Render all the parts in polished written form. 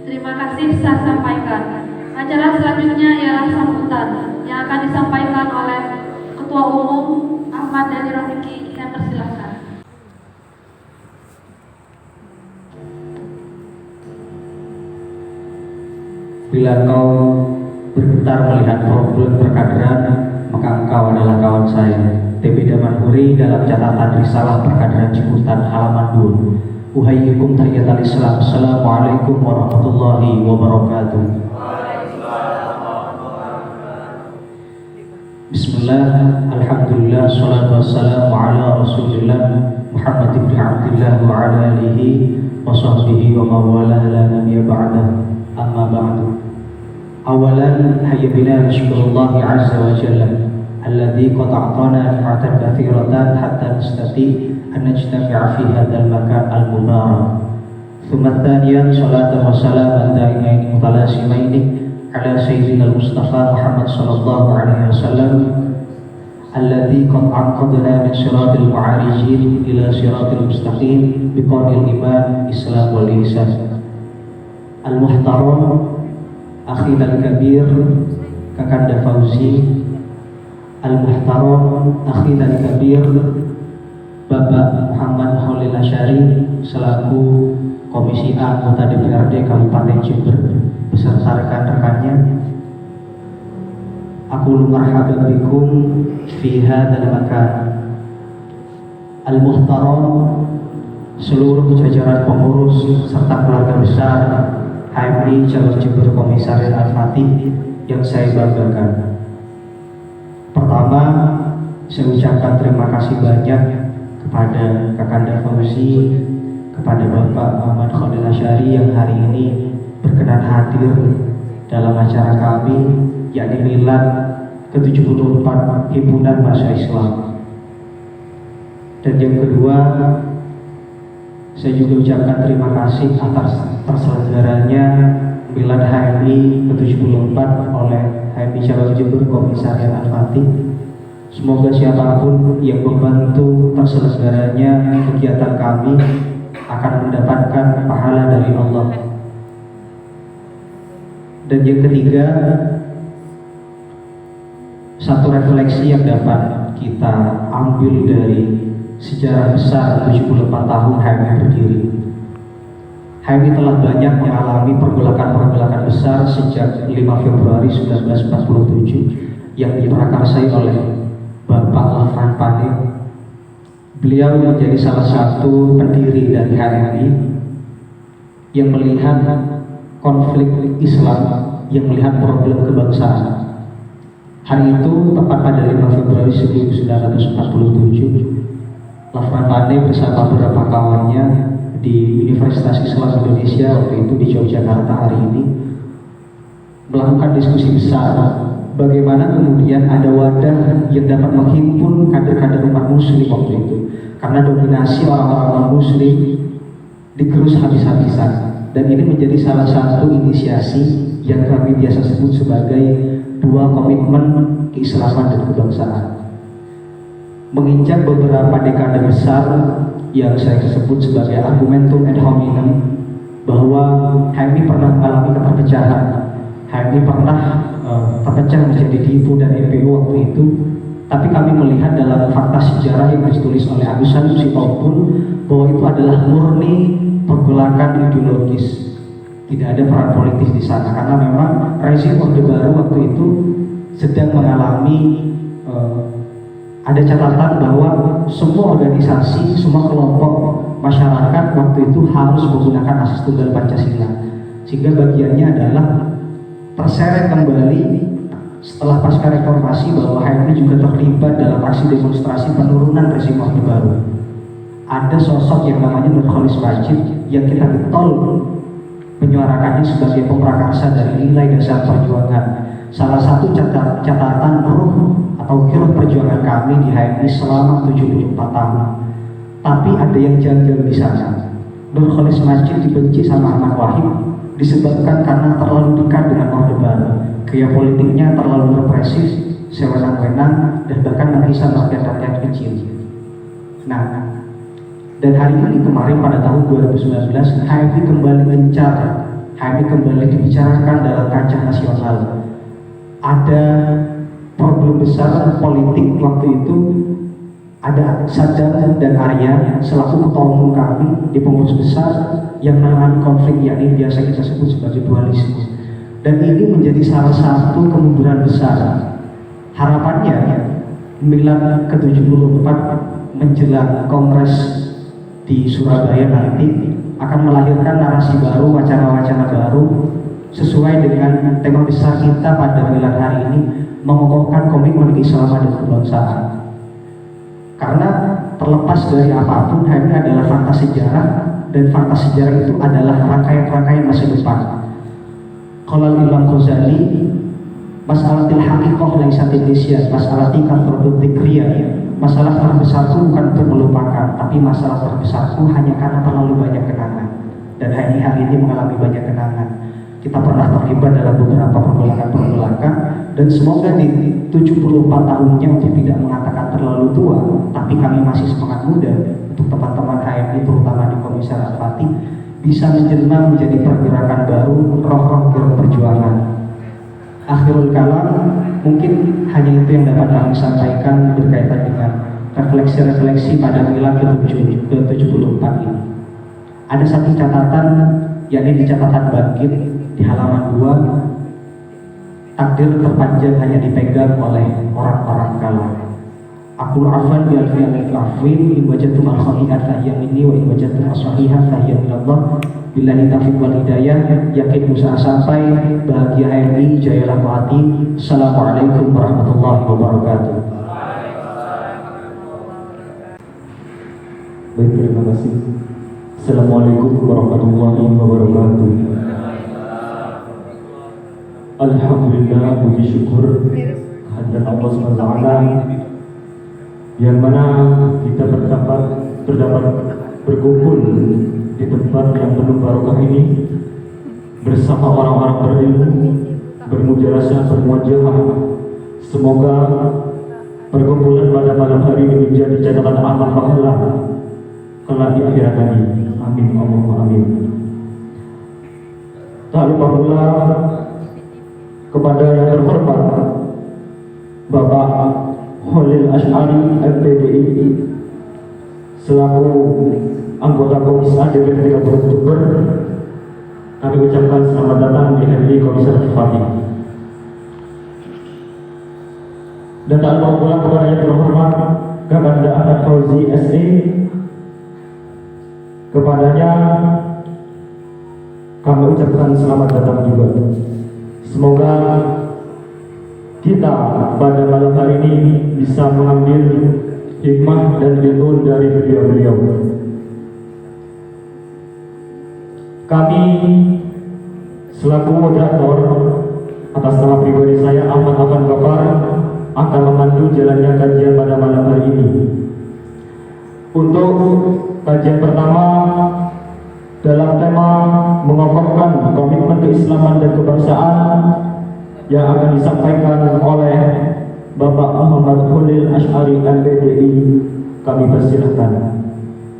Terima kasih saya sampaikan. Acara selanjutnya ialah sambutan yang akan disampaikan oleh Ketua Umum Ahmad Dhani Rafiki. Saya persilahkan. Bila kau bergetar melihat problem perkaderan, maka engkau adalah kawan saya. TB Damanhuri dalam catatan Risalah Perkaderan Ciputat halaman 2. Uhayyikum tahiyatul Islam. Assalamualaikum warahmatullahi wabarakatuh. Bismillah, alhamdulillah, salatu wassalamu ala rasulillah Muhammad ibn Abdillah wa ala alihi wa sahbihi wa mawala la nabiya ba'dah. Amma ba'du. Awalan hayya bina syukurullah azza wa jalla alladhi qad a'tana ni'matan katsiratan hatta nastati an najtami'a fi hadzal makan al-mubarak. Thumma thaniyan salatan wa salaman da'imaini mutalasimaini ala sayyidina al-Mustafa Muhammad sallallahu alaihi wasallam alladhi qad anqadna min siratil mu'arijin ila siratil mustaqim biqaulil iman Islam wal ihsan. Al-muhtaram Akhil al-kabir Kakanda Fauzi, Al-muhtaram Akhil al-kabir Bapak Muhammad Khalil Asyari selaku Komisi A anggota DPRD Kabupaten Jember beserta rekan-rekannya. Aku marhaban bikum fi hadzal makan. Al-muhtaram seluruh jajaran pengurus serta keluarga besar HMI Jalur Jember Komisariat Al-Fatih yang saya banggakan. Pertama, saya ucapkan terima kasih banyak kepada Kakanda Fauzi, kepada Bapak Muhammad Khalil Asyari yang hari ini berkenan hadir dalam acara kami, yakni milad ke-74 Himpunan Mahasiswa Islam. Dan yang kedua, saya juga ucapkan terima kasih atas terselenggaranya milad HMI ke-74 oleh HMI Jalur Jember Komisariat Al-Fatih. Semoga siapapun yang membantu terselenggaranya kegiatan kami akan mendapatkan pahala dari Allah. Dan yang ketiga, satu refleksi yang dapat kita ambil dari sejarah besar 74 tahun HMI berdiri. HMI telah banyak mengalami pergolakan-pergolakan besar sejak 5 Februari 1947 yang diprakarsai oleh Bapak Lafran Pane. Beliau menjadi salah satu pendiri dari HMI yang melihat konflik Islam, yang melihat problem kebangsaan. Hari itu tepat pada 5 Februari 1947, Lafran Pane bersama beberapa kawannya di Universitas Islam Indonesia waktu itu di Yogyakarta hari ini melakukan diskusi besar bagaimana kemudian ada wadah yang dapat menghimpun kader-kader umat muslim waktu itu, karena dominasi orang-orang muslim digerus habis-habisan. Dan ini menjadi salah satu inisiasi yang kami biasa sebut sebagai dua komitmen keislaman dan kebangsaan. Menginjak beberapa dekade besar yang saya sebut sebagai argumentum ad hominem, bahwa HMI pernah mengalami keterpecahan. HMI pernah terpecah menjadi DIPU dan MPO waktu itu, tapi kami melihat dalam fakta sejarah yang ditulis oleh Agus Sanusi pun bahwa itu adalah murni pergolakan ideologis, tidak ada peran politis di sana, karena memang rezim Orde Baru waktu itu sedang mengalami ada catatan bahwa semua organisasi, semua kelompok masyarakat waktu itu harus menggunakan asas tunggal Pancasila, sehingga bagiannya adalah terseret kembali setelah pasca reformasi bahwa HMI juga terlibat dalam aksi demonstrasi penurunan rezim Orde Baru. Ada sosok yang namanya Nurholis Majid yang kita getol menyuarakannya sebagai pemrakarsa dari nilai dasar perjuangan. Salah satu catatan ruh atau hero perjuangan kami di HMI selama 74 tahun. Tapi ada yang janggal di sana. Nurholis Majid dibenci sama Ahmad Wahid disebabkan karena terlalu dekat dengan Orde Baru. Gaya politiknya terlalu represif, sewenang-wenang, dan bahkan menghisap rakyat-rakyat kecil. Nah, dan hari ini kemarin pada tahun 2019 HMI kembali gencar HMI kembali dibicarakan dalam kancah nasional. Ada problem besar politik waktu itu, ada Sadam dan Arya selaku ketua umum kami di pengurus besar yang menangani konflik, yakni biasa kita sebut sebagai dualisme. Dan ini menjadi salah satu kemunduran besar. Harapannya Milad ke-74 menjelang Kongres di Surabaya nanti akan melahirkan narasi baru, wacana-wacana baru sesuai dengan tema besar kita pada Milad hari ini, mengokohkan komitmen keislaman dan kebangsaan. Karena terlepas dari apapun, HMI adalah fakta sejarah, dan fakta sejarah itu adalah rangkaian-rangkaian masa depan. Qala Imam Ghazali, masalatil haqiqah laisatil nisyan, masalati kathratu dzikriyah. Masalah terbesarku bukan untuk melupakan, tapi masalah terbesarku hanya karena terlalu banyak kenangan. Dan HMI hari ini mengalami banyak kenangan. Kita pernah terlibat dalam beberapa pergolakan, dan semoga di 74 tahunnya, untuk tidak mengatakan terlalu tua, tapi kami masih semangat muda, untuk teman-teman HMI terutama di Komisariat Fatih, bisa menjelma menjadi pergerakan baru, roh-roh gerak perjuangan. Akhirul kalam, mungkin hanya itu yang dapat kami sampaikan berkaitan dengan refleksi-refleksi pada Milad ke-74 ini. Ada satu catatan, yakni di catatan Bangkit di halaman 2, takdir terpanjang hanya dipegang oleh orang-orang kalah. Aqul afan bi alfi al-afwin, in wajadtum al-khati'at fahiya minni, wa in wajadtum as-sahihah fahiya minallah. Billahi taufiq wal hidayah. Yakin usaha sampai, bahagia HMI, jayalah hati. Assalamualaikum warahmatullahi wabarakatuh. Baik, terima kasih. Assalamualaikum warahmatullahi wabarakatuh. Alhamdulillah, puji syukur kehadirat Allah SWT, yang mana kita berdapat berkumpul di tempat yang penuh barokah ini bersama orang-orang berilmu, bermujalasah, bermuajahah. Semoga perkumpulan pada malam hari ini menjadi catatan amal pahala kelak di akhirat nanti. Amin Allahumma amin. Tak lupa pula kepada yang terhormat Bapak Khalil Asy'ari MPDI selaku anggota Komisi A DPR 30 Oktober, kami ucapkan selamat datang di HMI Komisariat Fatih. Dan tak lupa pula kepada yang terhormat Kapanda Ahmad Fauzi SE, kepadanya kami ucapkan selamat datang juga. Semoga kita pada malam hari ini bisa mengambil hikmah dan ilmu dari beliau-beliau. Kami selaku moderator atas nama pribadi saya Ahmad Afan Gafar akan memandu jalannya kajian pada malam hari ini. Untuk kajian pertama dalam tema mengokohkan komitmen keislaman dan kebangsaan yang akan disampaikan oleh Bapak Muhammad Khalil Asy'ari MPDI, kami persilahkan.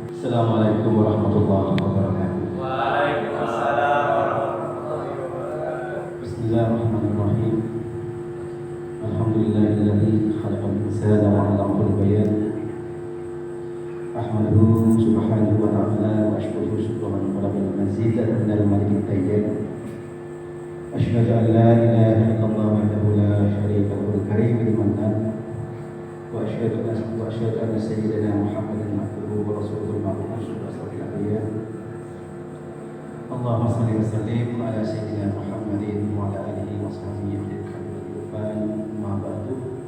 Assalamualaikum warahmatullahi wabarakatuh. Waalaikumsalam warahmatullahi wabarakatuh. Bismillahirrahmanirrahim. Alhamdulillahilladzi khalaqal insana wa 'allamahu al-bayan. Ahmaduhu subhanahu wa ta'ala wa ashkuruhu syukran wa bil mazid min al-malik at-tayyib. Asyhadu an la ilaha illallah wahdahu la syarika lahu al-karim al-mannan. Wa asyhadu anna sayyidina Muhammadan abduhu wa rasuluhu al-ma'ruf asyrafil anbiya. Allahumma shalli wa sallim ala sayyidina Muhammadin wa ala alihi wa sahbihi khairan ma ba'du.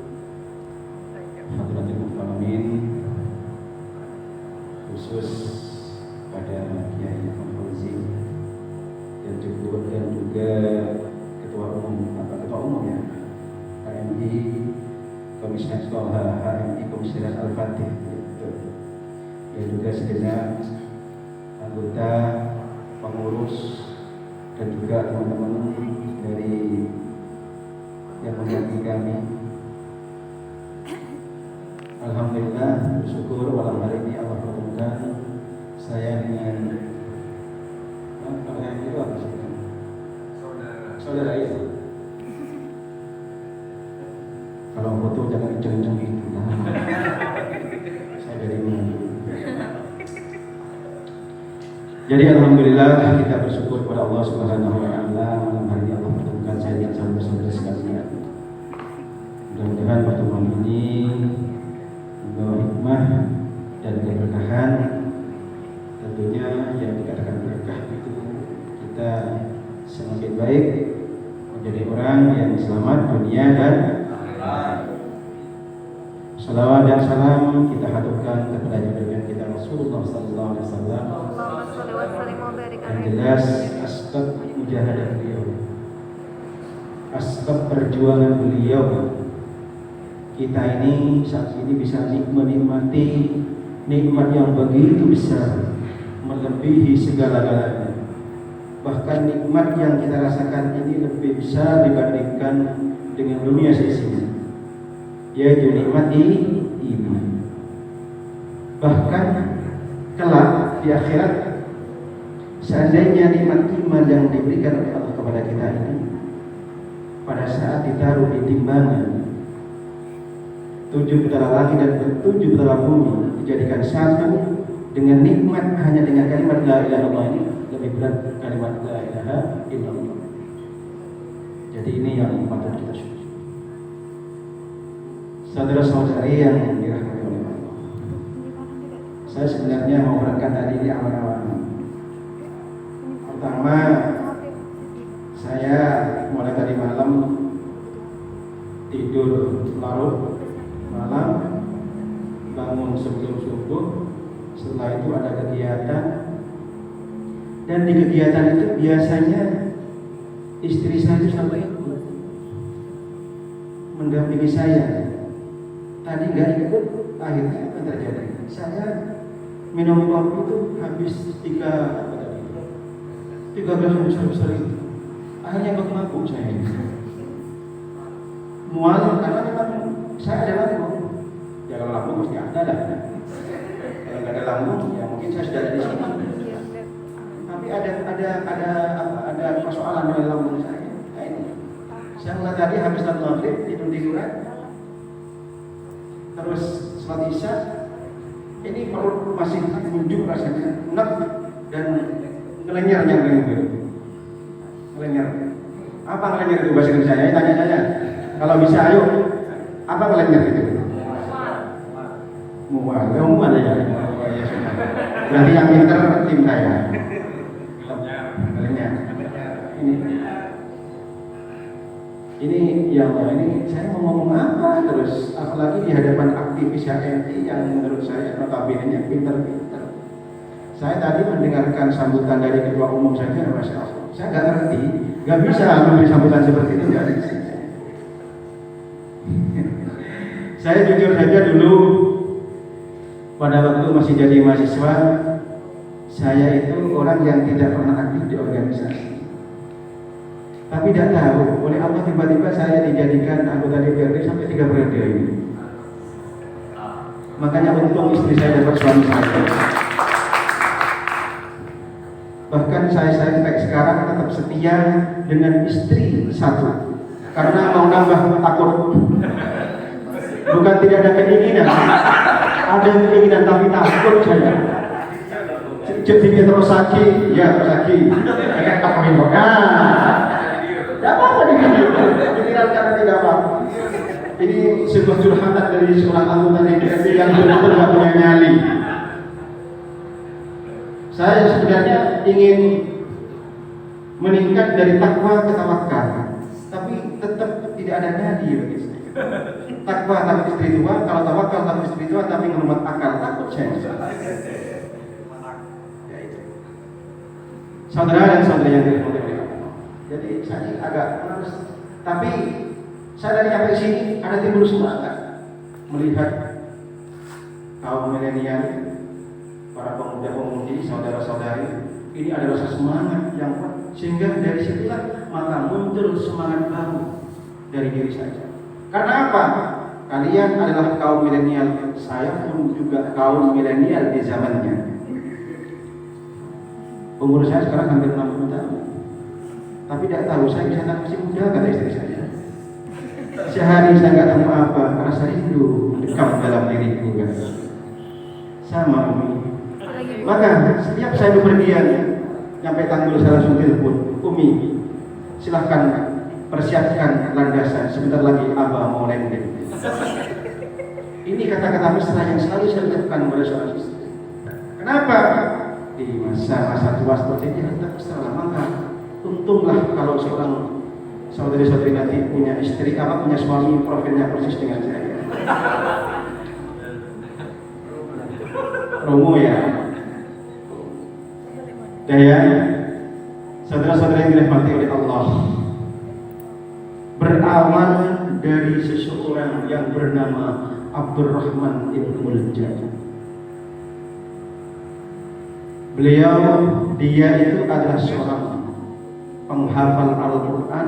Hadratul mukarramin, khusus pada Kiai Ahmad Fauzi dan juga ketua umum ya HMI Komisariat Al-Fatih, dan juga segenap anggota pengurus dan juga teman-teman dari yang mendampingi kami. Alhamdulillah, bersyukur malam hari ini Allah pertemukan saya dengan saudara ya. Kalau foto jangan kenceng-kenceng gitu. Nah, saya jadi bingung. Jadi alhamdulillah kita bersyukur kepada Allah Subhanahu wa taala malam hari ini Allah pertemukan saya dengan saudara-saudara sekalian. Mudah-mudahan pertemuan ini membawa hikmah dan keberkahan. Tentunya yang dikatakan berkah itu kita semakin baik menjadi orang yang selamat dunia dan akhirat. Salawat dan salam kita haturkan kepada junjungan kita Rasulullah sallallahu alaihi wasallam. Yang jelas asbab mujahadah beliau, asbab perjuangan beliau, kita ini saat ini bisa menikmati nikmat yang begitu besar, melebihi segala-galanya. Bahkan nikmat yang kita rasakan ini lebih besar dibandingkan dengan dunia seisinya, yaitu nikmat iman. Bahkan kelak di akhirat, seandainya nikmat iman yang diberikan oleh Allah kepada kita ini pada saat ditaruh di timbangan 7 betara langit dan 7 betara bumi dijadikan satu dengan nikmat hanya dengan kalimat la ilaha illallah ini lebih berat kalimat la ilaha illallah. Jadi ini yang patut kita syukuri. Saudara-saudari yang dirahmati oleh Allah, saya sebenarnya mau berangkat tadi di awal-awal. Pertama, saya mulai tadi malam tidur larut malam, bangun sebelum subuh. Setelah itu ada kegiatan, dan di kegiatan itu biasanya istri saya itu sampai ikut mendampingi saya. Tadi nggak ikut, akhirnya apa terjadi? Saya minum kopi itu habis 3 gelas besar-besar itu. Akhirnya mabuk saya. Mual karena memang saya ada lambung. Ya kalau lambung mesti ada lah. Kalau nggak ada lambung, ya mungkin saya sudah ada di sini. Tapi ada persoalan dengan lambung saya. Nah, ini. Saya mulai tadi habis sholat maghrib tiduran, terus sholat isya, ini perut masih munjuk rasanya, enak dan ngelenyar. Apa ngelenyar itu bahasa Indonesia? Ya, tanya saya. Kalau bisa ayo, apa ngelenyar itu? Mual ya. Oh, ya sudah. Berarti yang pintar tim saya. Ngelenyar. Ini ya Allah, ini saya mau ngomong apa terus? Apalagi di hadapan aktivis HMI yang menurut saya notabene pintar-pintar. Saya tadi mendengarkan sambutan dari ketua umum saja, Masya Allah. Saya nggak ngerti, nggak bisa memberi sambutan seperti itu, nggak bisa. Saya jujur saja dulu pada waktu masih jadi mahasiswa, saya itu orang yang tidak pernah aktif di organisasi. Tapi tidak tahu, oleh Allah tiba-tiba saya dijadikan anggota DPRD sampai 3 periode ini. Makanya untung istri saya dapat suami saya. Bahkan saya sampai sekarang tetap setia dengan istri satu, karena mau nambah takut. Bukan tidak ada keinginan, ada keinginan tapi takut saya. Jadi terus sakit, ya sakit. Kayak tak mau tidak apa-apa di video, karena tidak apa-apa. Ini sebuah curhatan dari seorang anggota DPRD yang benar-benar tidak punya nyali. Saya sebenarnya ingin meningkat dari takwa ke tawakal, tapi tetap tidak ada nyali bagi saya. Takwa tapi spiritual, kalau tawakal tapi spiritual tapi ngelibat akal, takut saya. Ya itu. Saudara dan saudari yang dirahmati oleh Allah. Jadi saya agak males, tapi saya dari sampai sini ada timbul semangat melihat kaum milenial, para pemuda-pemudi, saudara-saudari, ini ada rasa semangat yang kuat, sehingga dari situlah maka muncul semangat baru dari diri saya. Karena apa? Kalian adalah kaum milenial, saya pun juga kaum milenial di zamannya. Umur saya sekarang hampir 60 tahun. Tapi tidak tahu, saya bisa masih muda, kata istri saya. Sehari saya nggak tahu apa, rasa rindu mendekam dalam diriku kan. Sama Umi. Maka setiap saya bepergian sampai Tanggul saya langsung telepon, Umi, silahkan persiapkan landasan, sebentar lagi Abah mau landing. Ini kata-kata mesra yang selalu saya ucapkan kepada seorang istri. Kenapa? Di masa-masa tua seperti ini kita mesra, maka untunglah kalau seorang saudari-saudari nanti punya istri, punya suami profilnya persis dengan saya. Romo ya. Daya, saudara-saudara yang dirahmati oleh Allah, berawal dari seseorang yang bernama Abdurrahman ibn Muljam. Dia itu adalah seorang penghafal Al-Quran,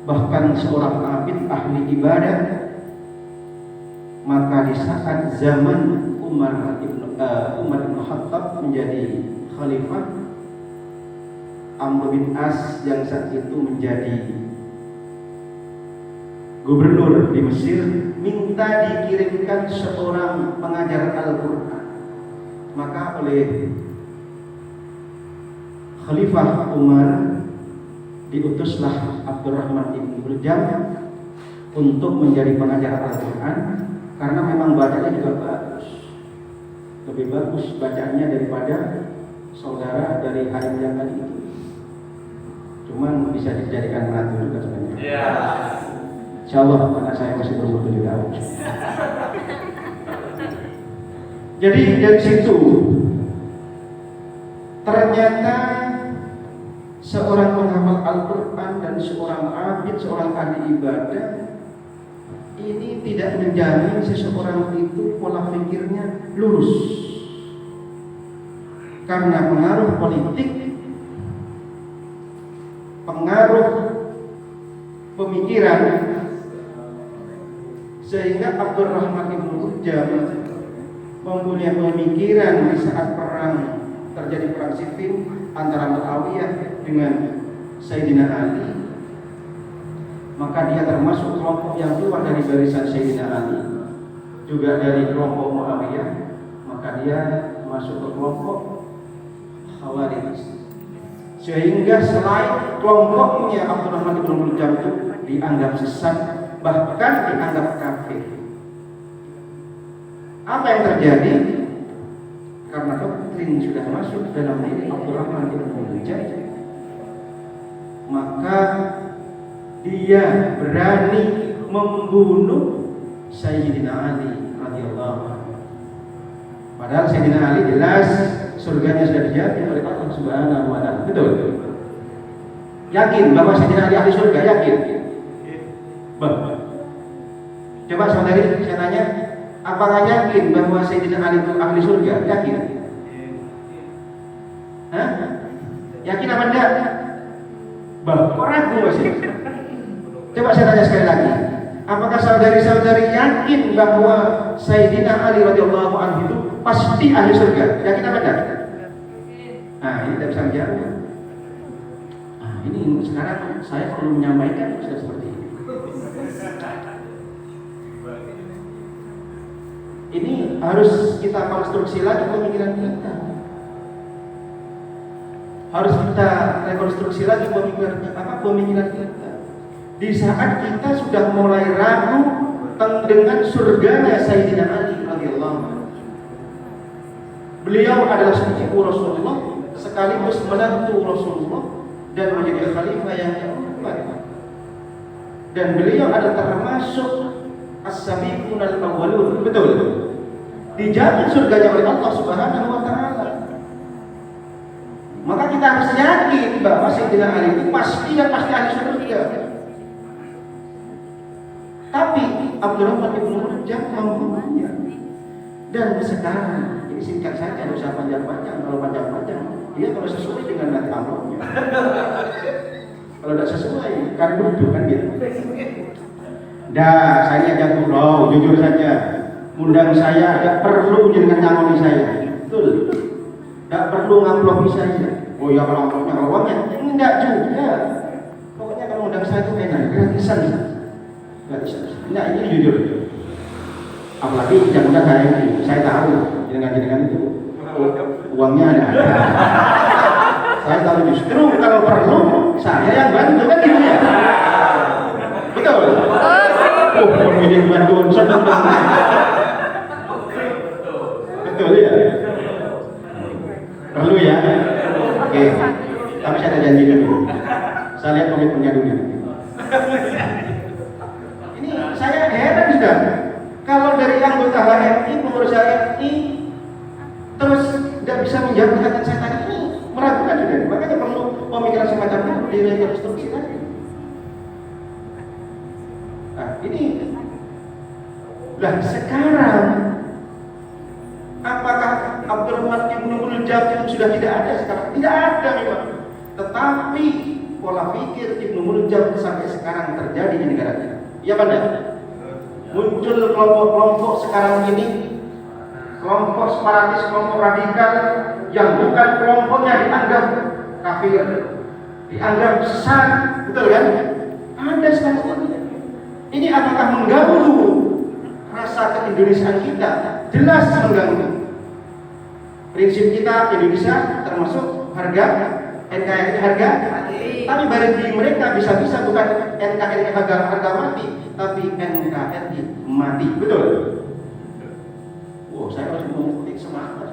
bahkan seorang abid ahli ibadah. Maka di saat zaman Umar bin Khattab menjadi khalifah, Amr bin As yang saat itu menjadi gubernur di Mesir minta dikirimkan seorang pengajar Al-Quran. Maka oleh Khalifah Umar diutuslah Abdurrahman ibn Muljam untuk menjadi pengajar Al-Quran, karena memang bacanya juga bagus, lebih bagus bacaannya daripada saudara dari Harim yang tadi itu. Cuman bisa dijadikan menantu juga sebenarnya. Insyaallah anak saya masih berumur 7 tahun. Jadi dari situ ternyata seorang penghafal Al-Quran dan seorang abid, seorang ahli ibadah ini tidak menjamin seseorang itu pola pikirnya lurus, karena pengaruh politik, pengaruh pemikiran, sehingga Abdurrahman ibn Muljam mempunyai pemikiran di saat terjadi perang Siffin antara Muawiyah dengan Sayyidina Ali. Maka dia termasuk kelompok yang keluar dari barisan Sayyidina Ali, juga dari kelompok Muawiyah. Maka dia masuk ke kelompok Khawarij, sehingga selain kelompoknya Abdurrahman ibn Muljam itu dianggap sesat, bahkan dianggap kafir. Apa yang terjadi? Karena doktrin sudah masuk dalam diri Abdurrahman ibn Muljam, maka dia berani membunuh Sayyidina Ali radhiyallahu anhu. Padahal Sayyidina Ali jelas surganya sudah dijamin oleh Allah Subhanahu wa taala. Betul? Yakin bahwa Sayyidina Ali ahli surga? Yakin? Coba saudari saya tanya, apakah yakin bahwa Sayyidina Ali itu ahli surga? Yakin? Hah? Yakin apa enggak? Kok ragu masih? Coba saya tanya sekali lagi, apakah saudari-saudari yakin bahwa Sayyidina Ali radhiyallahu anhu itu pasti ahli surga? Yakin apa enggak? Nah, ini tidak bisa menjawab. Nah, ini sekarang saya perlu menyampaikan seperti ini. Ini harus kita konstruksi lagi pemikiran kita. Harus kita rekonstruksi lagi pemikiran kita. Di saat kita sudah mulai ragu dengan surganya Sayyidina Ali radhiyallahu anhu. Beliau adalah sepupu Rasulullah, sekaligus menantu Rasulullah, dan menjadi khalifah yang keempat. Dan beliau adalah termasuk as-sabiqun al-awwalun. Betul. Dijamin surganya oleh Allah Subhanahu wa taala. Maka kita harus yakin bahwa Sayyidina Ali itu pasti ahli surga. Tapi Abdurrahman ibn Muljam membunuhnya. Dan sekarang ini singkat saja, tidak usah panjang-panjang. Kalau panjang-panjang, dia kalau sesuai dengan nanti amplopnya. Kalau tidak sesuai, kan butuh kan gitu. Dah, saya ajak pulau, jujur saja. Undang saya, tidak perlu dengan nyangoni saya. Betul. Tidak perlu ngamplopi saya. Oh ya, kalau amplopnya, kalau uangnya, enggak juga. Nah ini jujur. Apalagi yang udah saya tahu jenengan itu uangnya ada. Saya tahu justru kalau perlu saya yang bantu kan gitu ya. Betul. Oh, pemilih bantuan senang. Betul ya. Perlu ya. Oke. Tapi saya ada janji dulu. Saya lihat komitmennya dulu. Ini saya heran sudah. Kalau dari anggota HMI, pengurus HMI terus tidak bisa menjawab pertanyaan saya tadi ini meragukan juga. Makanya perlu pemikiran semacam itu direkonstruksi tadi. Nah ini lah sekarang apakah Abdurrahman Ibnu Muljam itu sudah tidak ada sekarang? Tidak ada memang. Tetapi pola pikir Ibnu Muljam sampai sekarang terjadi di negara kita. Ya benar. Muncul kelompok-kelompok sekarang ini, kelompok separatis, kelompok radikal yang bukan kelompoknya dianggap kafir, dianggap sesat, betul kan? Ada sekarang ini. Ini apakah mengganggu rasa keindonesiaan kita? Jelas mengganggu. Prinsip kita Indonesia termasuk harga NKRI harga mati. Tapi bagi mereka bisa-bisa bukan NKRI harga mati, tapi NKRI mati. Betul? Wow, saya harus memetik semangat.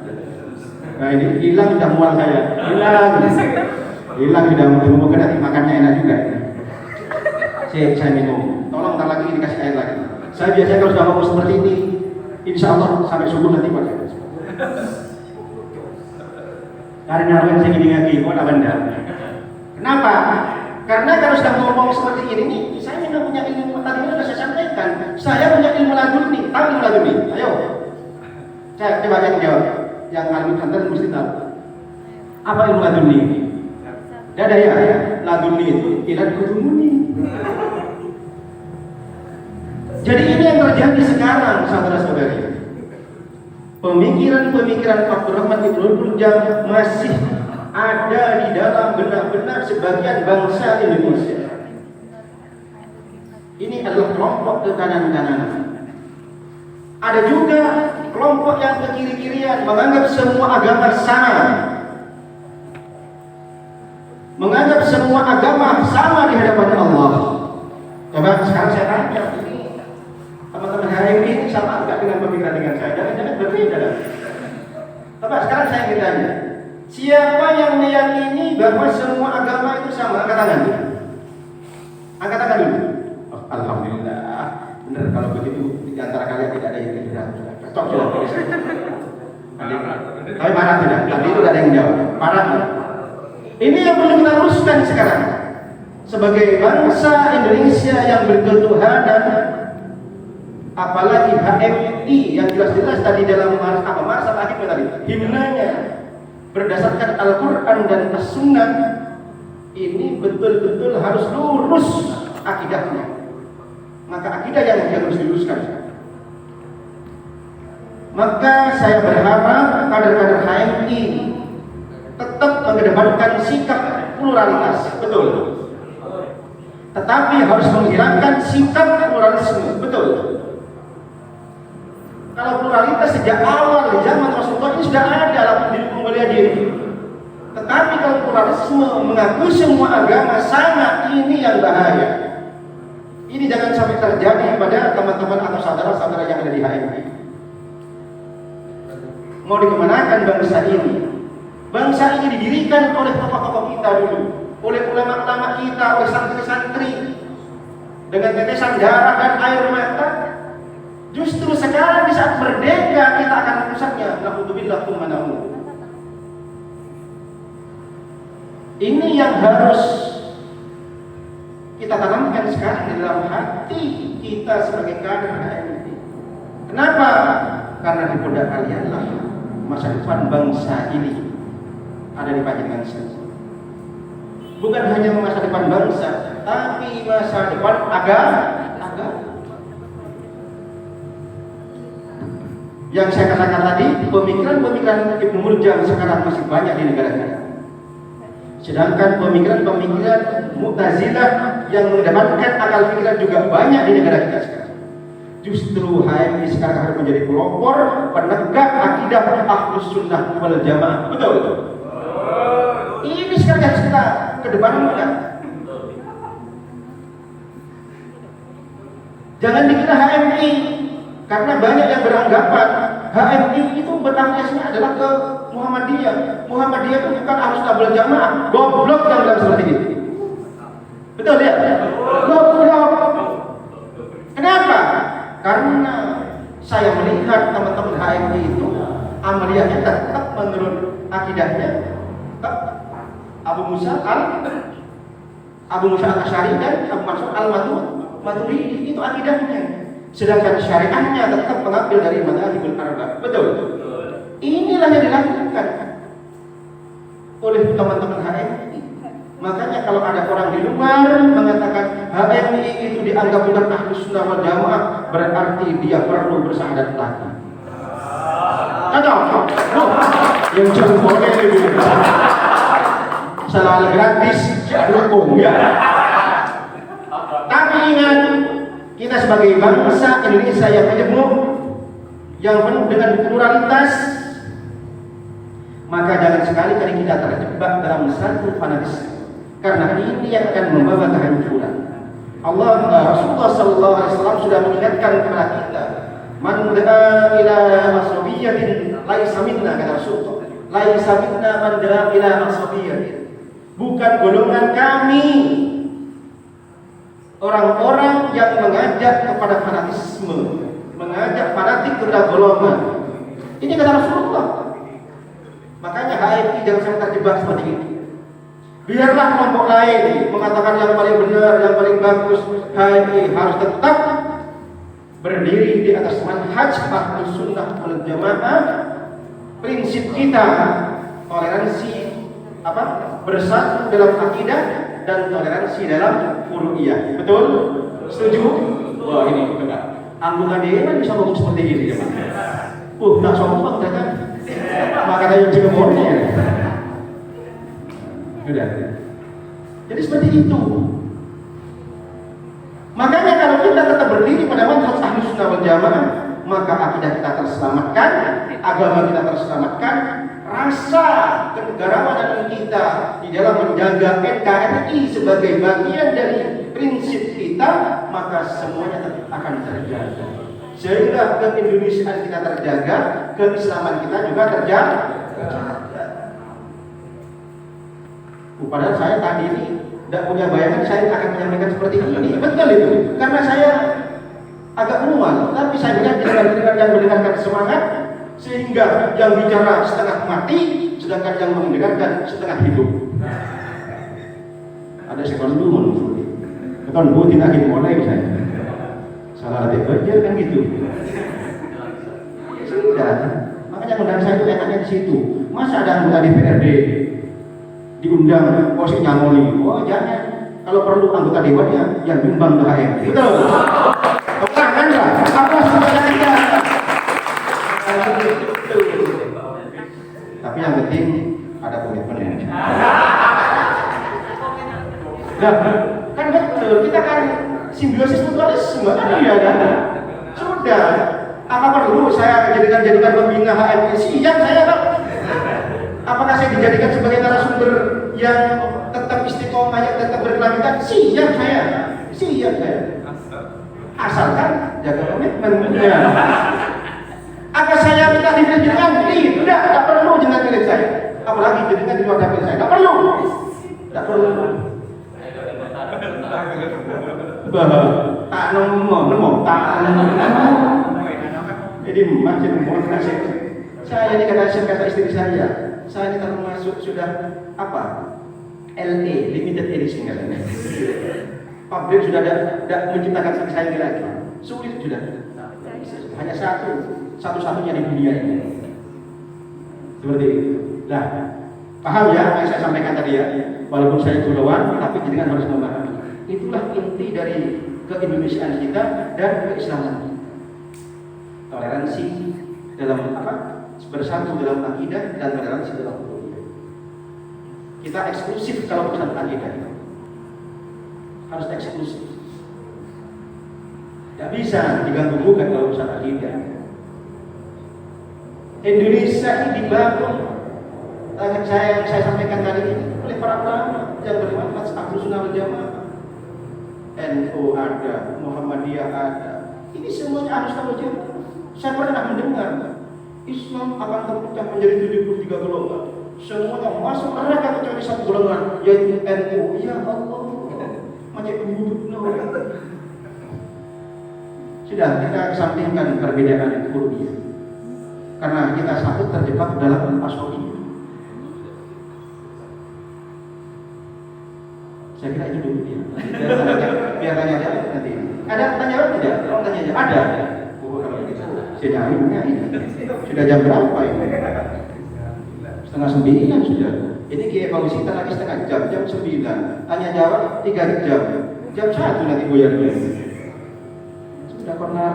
Nah ini hilang sudah mual saya. Hilang sudah mungkin nanti makannya enak juga. Saya minum. Tolong ntar lagi dikasih air lagi. Saya biasanya kalau sudah ngomong seperti ini, insya Allah sampai subuh nanti pakai. Karena yang saya gini lagi, kok ada benda. Kenapa? Karena kalau sudah ngomong seperti ini, saya memang punya ilmu. Tadi sudah saya sampaikan, saya punya ilmu laduni. Tahu ilmu laduni? Ayo, saya coba yang jawab. Yang alim santan mesti tahu. Apa ilmu laduni? Tidak ada ya, laduni itu tidak kutumuni. Jadi ini yang terjadi sekarang, saudara-saudari. Pemikiran-pemikiran Abdurrahman Ibnu Muljam masih ada di dalam benak-benak sebagian bangsa Indonesia. Ini adalah kelompok ke kanan-kanan. Ada juga kelompok yang ke kiri-kirian, menganggap semua agama sama. Menganggap semua agama sama di hadapan Allah. Coba sekarang saya tanya, teman-teman HMI ini sama enggak dengan pemikiran dengan saya? Jangan-jangan berbeda. Coba sekarang saya ingin tanya, siapa yang meyakini bahwa semua agama itu sama? Angkat tangan. Angkat tangan dulu. Oh, alhamdulillah. Benar kalau begitu di antara kalian tidak ada yang tidak. Cocok sudah. Tapi marah tidak. Tadi itu tidak ada yang jawab. Marah. Ini yang perlu kita luruskan sekarang. Sebagai bangsa Indonesia yang berketuhanan, apalagi HMI yang jelas-jelas tadi dalam masa akhir tadi himnanya berdasarkan Al-Quran dan As-Sunnah, ini betul-betul harus lurus akidahnya. Maka akidah yang harus diluruskan. Maka saya berharap kader-kader HMI tetap mengedepankan sikap pluralitas, betul. Tetapi harus menghilangkan sikap pluralisme, betul. Kalau pluralitas sejak awal di zaman Rasulullah ini sudah ada dalam mulia diri. Tetapi kalau pluralisme mengaku semua agama sama, ini yang bahaya. Ini jangan sampai terjadi pada teman-teman atau saudara-saudara yang ada di HMI. Mau dikemanakan bangsa ini? Bangsa ini didirikan oleh tokoh-tokoh kita dulu, oleh ulama-ulama kita, oleh santri-santri, dengan tetesan darah dan air mata. Justru sekarang di saat merdeka kita akan merusaknya. Na'udzubillah tsumma na'udzu. Ini yang harus kita tanamkan sekarang di dalam hati kita sebagai kader HMI. Kenapa? Karena di pundak kalianlah masa depan bangsa ini ada di panjenengan saja. Bukan hanya masa depan bangsa, tapi masa depan agama. Yang saya katakan tadi, pemikiran-pemikiran Ibnu Muljam sekarang masih banyak di negara kita. Sedangkan pemikiran-pemikiran Mu'tazilah yang mengedepankan akal pikiran juga banyak di negara kita sekarang. Justru HMI sekarang harus menjadi pelopor penegak akidah Ahlus Sunnah wal Jamaah. Betul. Ini sekarang harus kita kedepankan. Jangan dikira HMI, karena banyak yang beranggapan HMI itu berafiliasinya adalah ke Muhammadiyah. Muhammadiyah itu bukan Ahlus Sunnah wal Jamaah. Goblok yang bilang seperti itu. Betul ya? Goblok. Kenapa? Karena saya melihat teman-teman HMI itu amaliyahnya tetap menurut akidahnya Abu Musa al-Asy'ari dan Abu Mansur al-Maturidi, itu akidahnya. Sedangkan syariahnya tetap mengambil dari madzhabul arba'. Betul. Inilah yang dilakukan oleh teman-teman HMI. Makanya kalau ada orang di luar mengatakan HMI itu dianggap bukan Ahlus Sunnah wal Jamaah, berarti dia perlu bersyahadat lagi. Ada yang cukup boleh itu salah gratis dukung ya. Tapi ingat, kita sebagai bangsa Indonesia yang majemuk, yang penuh dengan pluralitas, maka jangan sekali-kali kita terjebak dalam satu fanatisme. Karena ini yang akan membawa kehancuran. Rasulullah SAW sudah mengingatkan kepada kita, man da'a ila asabiyyatin laisa minna, kata Rasulullah. Laisa minna man da'a ila asabiyyatin. Bukan golongan kami orang-orang yang mengajak kepada fanatisme, mengajak fanatik kepada golongan. Ini kata Rasulullah. Makanya HMI jangan sampai terjebak seperti ini. Biarlah kelompok lain mengatakan yang paling benar, yang paling bagus. HMI harus tetap berdiri di atas manhaj Ahlus Sunnah wal Jamaah. Prinsip kita toleransi bersatu dalam akidah dan toleransi dalam furu'iyah. Betul? Setuju? Wah, ini benar. Anggota dewan bisa ngomong seperti ini, ya, Pak. Nak sombong kan? Maka ada yang juga boleh. Sudah. Jadi seperti itu. Makanya kalau kita tetap berdiri pada manhaj Ahlus Sunnah wal Jamaah, maka akidah kita terselamatkan, agama kita terselamatkan, rasa kenegarawanan kita di dalam menjaga NKRI sebagai bagian dari prinsip kita, maka semuanya akan terjaga. Sehingga keindonesiaan kita terjaga, keislaman kita juga terjaga. Padahal saya tadi ini tidak punya bayangan saya akan menyampaikan seperti ini. Betul itu, karena saya agak mual. Tapi saya melihat dengan yang mendengarkan semangat, sehingga yang bicara setengah mati, sedangkan yang mendengarkan setengah hidup. Ada sekondu menurut. Bukan butin akhir mulai saya. Salah hati belajar kan gitu. Ya sudah. Makanya undang saya itu enaknya di situ. Masa ada anggota DPRD diundang posisi nyangoni? Oh jangan. Kalau perlu anggota dewan yang bimbang ke HMI. Betul. Jangan lah. Apa sebenarnya? Tapi yang penting ada komitmen ya. Nah, kan betul. Kita kan simbiosis mutualisme kan ya kan? Sudah. Apa perlu saya jadikan pembina HMI? Siap saya Pak. Apakah saya dijadikan sebagai narasumber yang tetap istiqomah, yang tetap berkelanjutan? Siap saya. Asalkan jaga komitmen. Ya. Apa saya minta dipilih jenengan? Tidak perlu jenengan pilih saya. Apalagi jenengan di luar dapil saya. Tidak perlu. Tak nemu. Jadi masih mau kasih. Saya ini kata istri saya ini termasuk sudah LE, limited edition katanya. Pabrik sudah tidak menciptakan saingan lagi. Sulit sudah. Hanya satu-satunya di dunia ini. Seperti itu. Nah, paham ya yang saya sampaikan tadi ya? Walaupun saya kulawan, tapi jenengan harus memahami. Itulah inti dari keindonesiaan kita dan keislaman. Toleransi dalam bersatu dalam akidah dan toleransi dalam hukum. Kita eksklusif kalau urusan akidah. Harus eksklusif. Tidak bisa diganggu-gugat kalau urusan akidah. Indonesia ini dibangun, yang saya sampaikan tadi ini oleh para ulama yang bermanfaat Ahlus Sunnah wal Jamaah. NU ada, Muhammadiyah ada. Ini semuanya Ahlus Sunnah wal Jamaah. Saya pernah mendengar Islam akan terpecah menjadi 73 golongan. Semuanya masuk neraka kecuali satu golongan, yaitu NU. Ya Allah, macam pembunuh orang. Sudah, kita kesampingkan perbedaan kuliah. Karena kita satu terjebak dalam asy'ariyah. Saya kira itu dulu ya. Biar tanya jawab nanti. Ada tanya jawab tidak? Kalau tanya jawab ada. Oh, kalau gitu. Sejarahnya ini. Sudah jam berapa ini? 8:30 sudah. Ini Kiai Fauzi lagi setengah jam, jam 9. Tanya jawab 3 jam. Jam 1 nanti buyar. Sudah pernah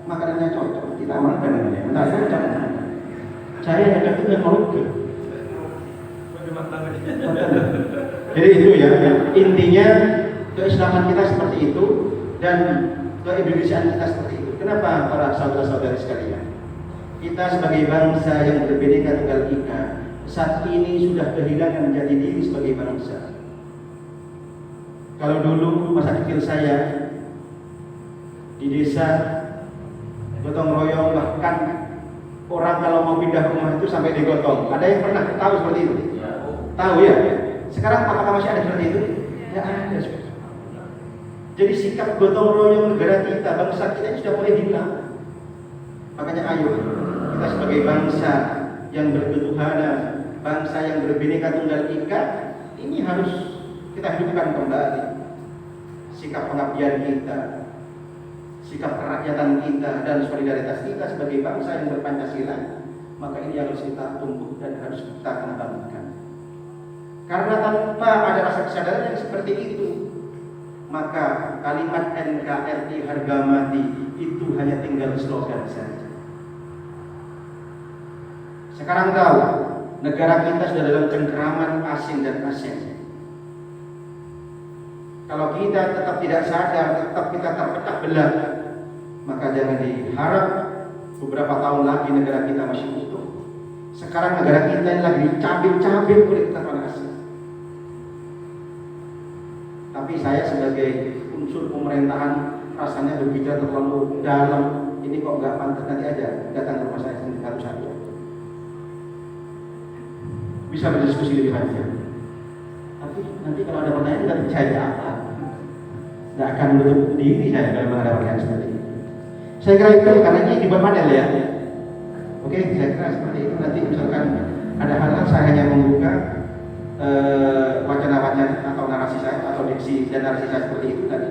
makanannya cocok. Kita makan namanya. Bentar cocok. Saya hanya dengan mobil. Jadi itu ya, intinya keislaman kita seperti itu dan keindonesiaan kita seperti itu. Kenapa para saudara-saudari sekalian? Kita sebagai bangsa yang berbeda tunggal ika saat ini sudah kehilangan menjadi diri sebagai bangsa. Kalau dulu masa kecil saya di desa gotong royong, bahkan orang kalau mau pindah rumah itu sampai digotong. Ada yang pernah tahu seperti itu? Tahu ya? Sekarang apakah masih ada seperti itu? Ya ada. Jadi sikap gotong royong negara kita, bangsa kita ini sudah mulai hilang. Makanya ayo kita sebagai bangsa yang berketuhanan, bangsa yang berbineka tunggal ika, ini harus kita hidupkan kembali. Sikap pengabdian kita, sikap kerakyatan kita dan solidaritas kita sebagai bangsa yang berpancasila, maka ini harus kita tumbuh dan harus kita kembangkan. Karena tanpa ada rasa kesadaran yang seperti itu, maka kalimat NKRI harga mati itu hanya tinggal slogan saja. Sekarang tahu, negara kita sudah dalam cengkeraman asing dan asing. Kalau kita tetap tidak sadar, tetap kita terpecah belah, maka jangan diharap beberapa tahun lagi negara kita masih utuh. Sekarang negara kita ini lagi dicabik-cabik oleh tekanan asing. Tapi saya sebagai unsur pemerintahan rasanya berbicara terlalu dalam. Ini kok nggak pantas, nanti aja datang ke rumah saya satu-satu. Bisa berdiskusi lebih panjang. Tapi nanti kalau ada pertanyaan kita percaya apa? Nggak akan menutup diri saya kalau ada pertanyaan seperti itu. Saya kira itu karena ini dibuat panel ya. Oke, saya kira seperti itu. Nanti misalkan ada hal-hal saya hanya membuka wacana-wacana atau narasi saya atau diksi dan narasi saya seperti itu tadi.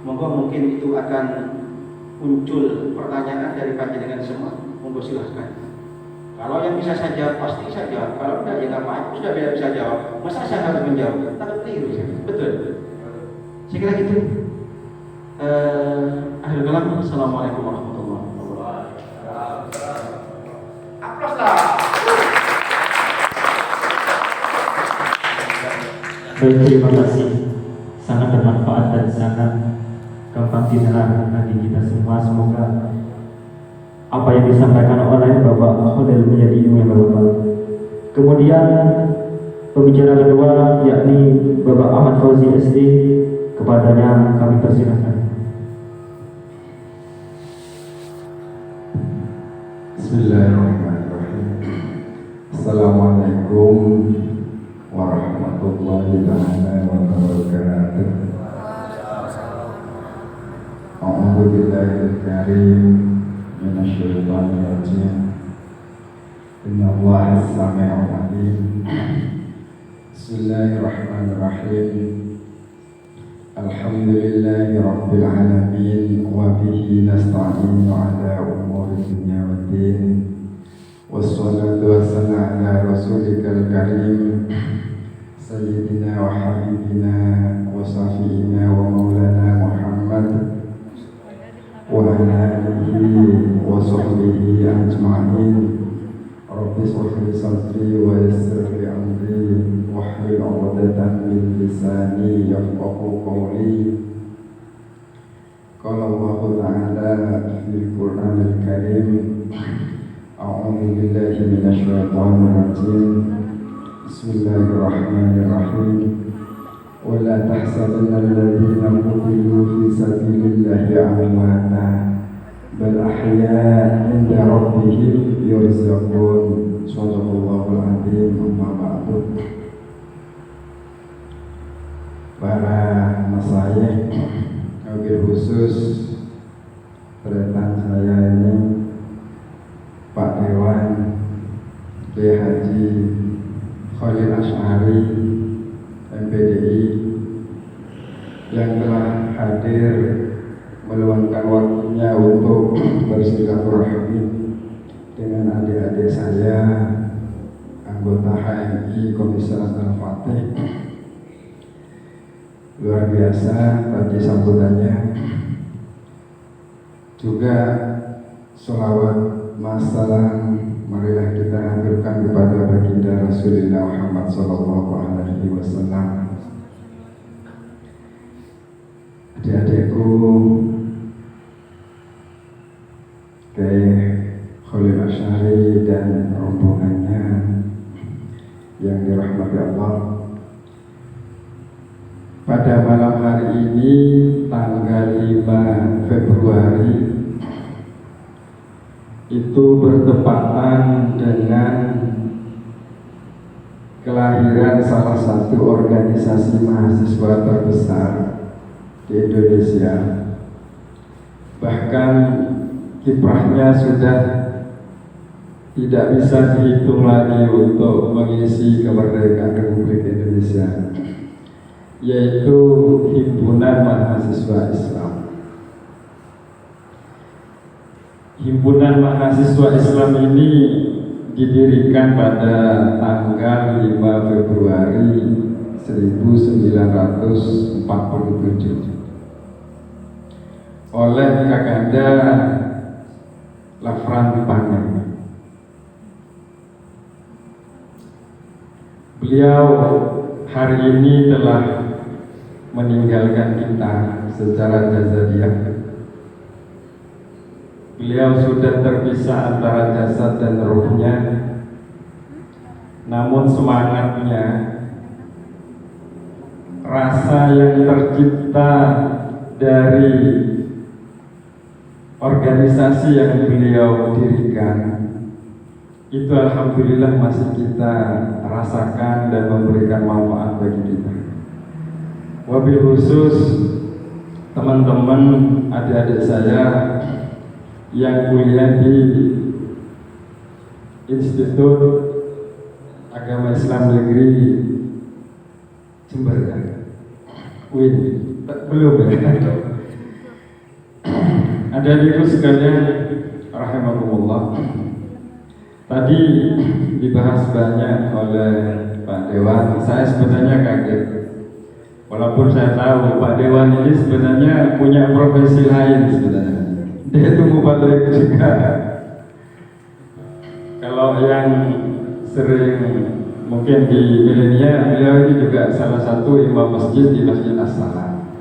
Monggo mungkin itu akan muncul pertanyaan dari panjenengan semua. Monggo silahkan. Kalau yang bisa saya jawab pasti saya jawab. Kalau tidak ya nggak apa-apa. Sudah bisa jawab. Masa saya harus menjawab? Takut keliru ya. Betul. Saya kira gitu. Akhir kalam. Assalamualaikum warahmatullahi wabarakatuh. Aplaus lah. Baik, terima kasih. Sangat bermanfaat dan sangat gampang didengar bagi kita semua. Semoga apa yang disampaikan oleh Bapak Khalil menjadi ilmu yang bermanfaat. Kemudian pembicara kedua yakni Bapak Ahmad Fauzi SD, kepadanya kami persilakan. Bismillahirrahmanirrahim. Assalamualaikum warahmatullahi wabarakatuh. A'udzu billahil karim minasyaitonir rajim. Innallaha samii'un 'aliim. Bismillahirrahmanirrahim. Alhamdulillahi rabbil alamin wa bihi nasta'inu 'ala umuri dunya waddin. Wassalatu wassalamu ala rasulikal karim sayyidina wa habibina wa safiina wa maulana Muhammad wa ala alihi wa sahbihi ajma'in. Rabbi shrah li sadri wa yassir li amri wahlul 'uqdatam min lisani yafqahu qawli. Qala Allah Ta'ala fil Qur'anil Karim, A'udzu billahi minasyaitonir rajim. Bismillahirrahmanirrahim. Wa la tahsabanna alladziina qutilu fi sabilillahi amwata bal ahya'un 'inda rabbihim yurzaqun. Shallallahul 'azim. Amma ba'du. Para masyayikh, wabil khusus rekan saya ini Pak Dewan Kiai Haji Khalil Asy'ari MPDI yang telah hadir meluangkan waktunya untuk bersilaturahmi dengan adik-adik saya anggota HMI Komisi Al-Fatih. Luar biasa tadi sambutannya. Juga sholawat masalam marilah kita haturkan kepada baginda Rasulullah Muhammad SAW. Adik-adikku, Kiai Khalil Asy'ari dan rombongannya yang dirahmati Allah. Pada malam hari ini tanggal 5 Februari itu bertepatan dengan kelahiran salah satu organisasi mahasiswa terbesar di Indonesia. Bahkan kiprahnya sudah tidak bisa dihitung lagi untuk mengisi kemerdekaan Republik Indonesia, yaitu Himpunan Mahasiswa Islam. Himpunan Mahasiswa Islam ini didirikan pada tanggal 5 Februari 1947 oleh Kakanda Lafran Panem. Beliau hari ini telah meninggalkan kita secara jazadiyah. Beliau sudah terpisah antara jasad dan ruhnya, namun semangatnya, rasa yang tercipta dari organisasi yang beliau dirikan, itu alhamdulillah masih kita rasakan dan memberikan manfaat bagi kita. Wabil khusus teman-teman adik-adik saya yang kuliah di Institut Agama Islam Negeri Jember, Win, belum ya? Adik-adikku sekalian rahimakumullah, tadi dibahas banyak oleh Pak Dewan. Saya sebenarnya kaget, walaupun saya tahu Pak Dewan ini sebenarnya punya profesi lain sebenarnya. Dia itu mubalik juga. Kalau yang sering mungkin di milenial, beliau ini juga salah satu imam masjid di Masjid As-Salam.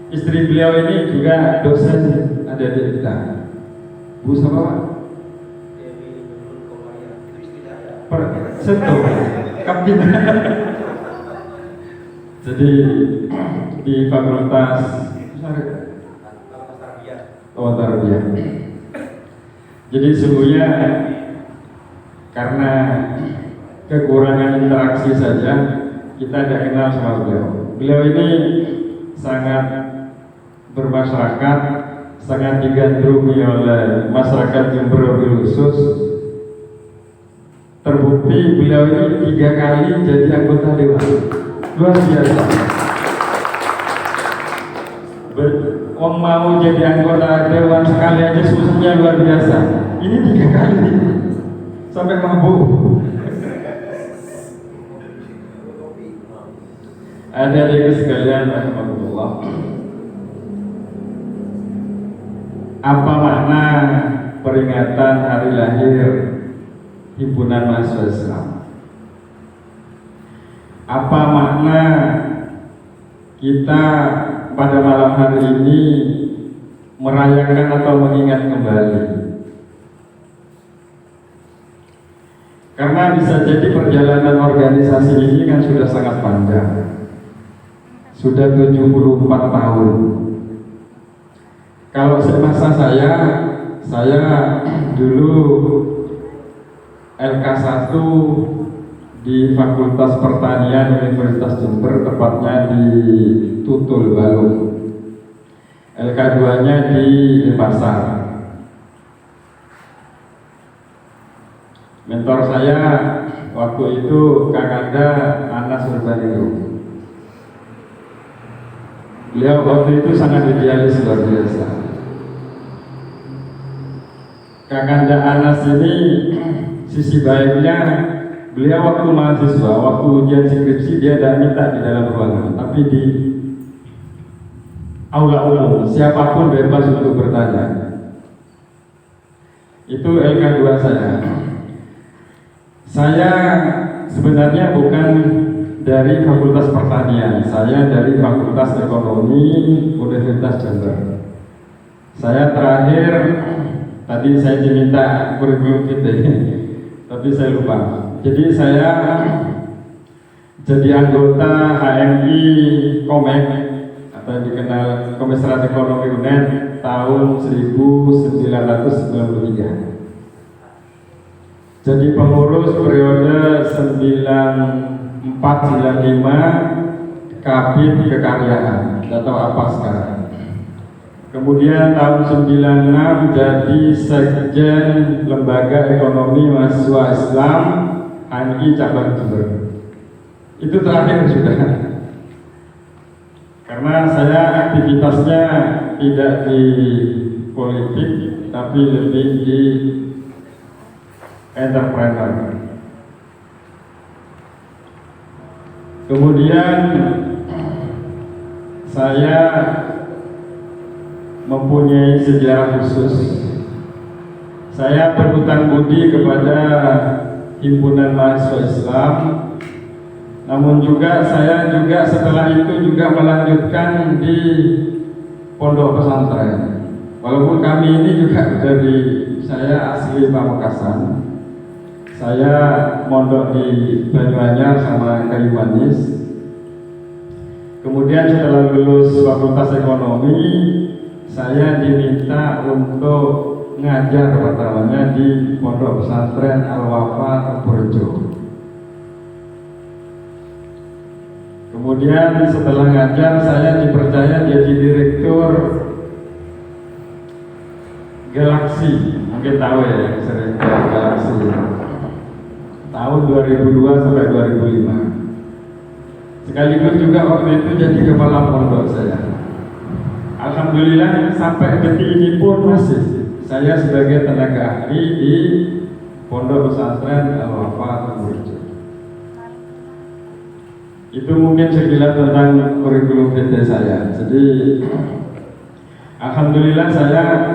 Istri beliau ini juga dosen ada di kita. Bu siapa Pak? Setu Kapten. Jadi di fakultas tarbiyah. Jadi sungguhnya karena kekurangan interaksi saja kita tidak kenal sama beliau. Beliau ini sangat bermasyarakat, sangat digandrungi oleh masyarakat Jember wabil khusus. Terbukti beliau ini 3 kali jadi anggota dewan. Luar biasa. Om mau jadi anggota dewan sekali aja susahnya luar biasa. Ini 3 kali sampai mabuk. Adik-adik sekalian rahmatullah. Apa makna peringatan hari lahir Himpunan Mahasiswa Islam? Apa makna kita pada malam hari ini merayakan atau mengingat kembali. Karena bisa jadi perjalanan organisasi ini kan sudah sangat panjang. Sudah 74 tahun. Kalau semasa saya dulu LK1 di Fakultas Pertanian Universitas Jember, tepatnya di Tutul Balung. LK2-nya di Denpasar. Mentor saya waktu itu Kakanda Anas Urbaningrum. Beliau waktu itu sangat idealis luar biasa. Kakanda Anas ini sisi baiknya, beliau waktu mahasiswa, waktu ujian skripsi dia tidak minta di dalam ruangan, tapi di aula umum, siapapun bebas untuk bertanya. Itu LK2 saya. Saya sebenarnya bukan dari Fakultas Pertanian, saya dari Fakultas Ekonomi Universitas Jember. Saya terakhir, tadi saya diminta kurikulum kita, tapi saya lupa. Jadi saya jadi anggota HMI Komek atau dikenal Komisariat Ekonomi UNED tahun 1993. Jadi pengurus periode 94-95 Kabin Kekaryaan, tidak tahu apa sekarang. Kemudian tahun 96 jadi Sekjen Lembaga Ekonomi Mahasiswa Islam HMI Cabang Jember. Itu terakhir sudah. Karena saya aktivitasnya tidak di politik, tapi lebih di entrepreneur. Kemudian saya mempunyai sejarah khusus. Saya berhutang budi kepada Himpunan Mahasiswa Islam. Namun juga saya setelah itu juga melanjutkan di pondok pesantren. Walaupun kami ini juga dari saya asli Pamekasan. Saya mondok di Banyuanyar sama Kayu Manis. Kemudian setelah lulus Fakultas Ekonomi, saya diminta untuk ngajar pertamanya di Pondok Pesantren Al-Wafa Purworejo. Kemudian setelah ngajar, saya dipercaya jadi direktur Galaksi. Mungkin tahu ya, sering Galaksi. Tahun 2002 sampai 2005. Sekaligus juga waktu itu jadi kepala pondok saya. Alhamdulillah sampai detik ini pun masih saya sebagai tenaga ahli di Pondok Pesantren Al-Wafa Purworejo. Itu mungkin sekilas tentang kurikulum vitae saya. Jadi alhamdulillah saya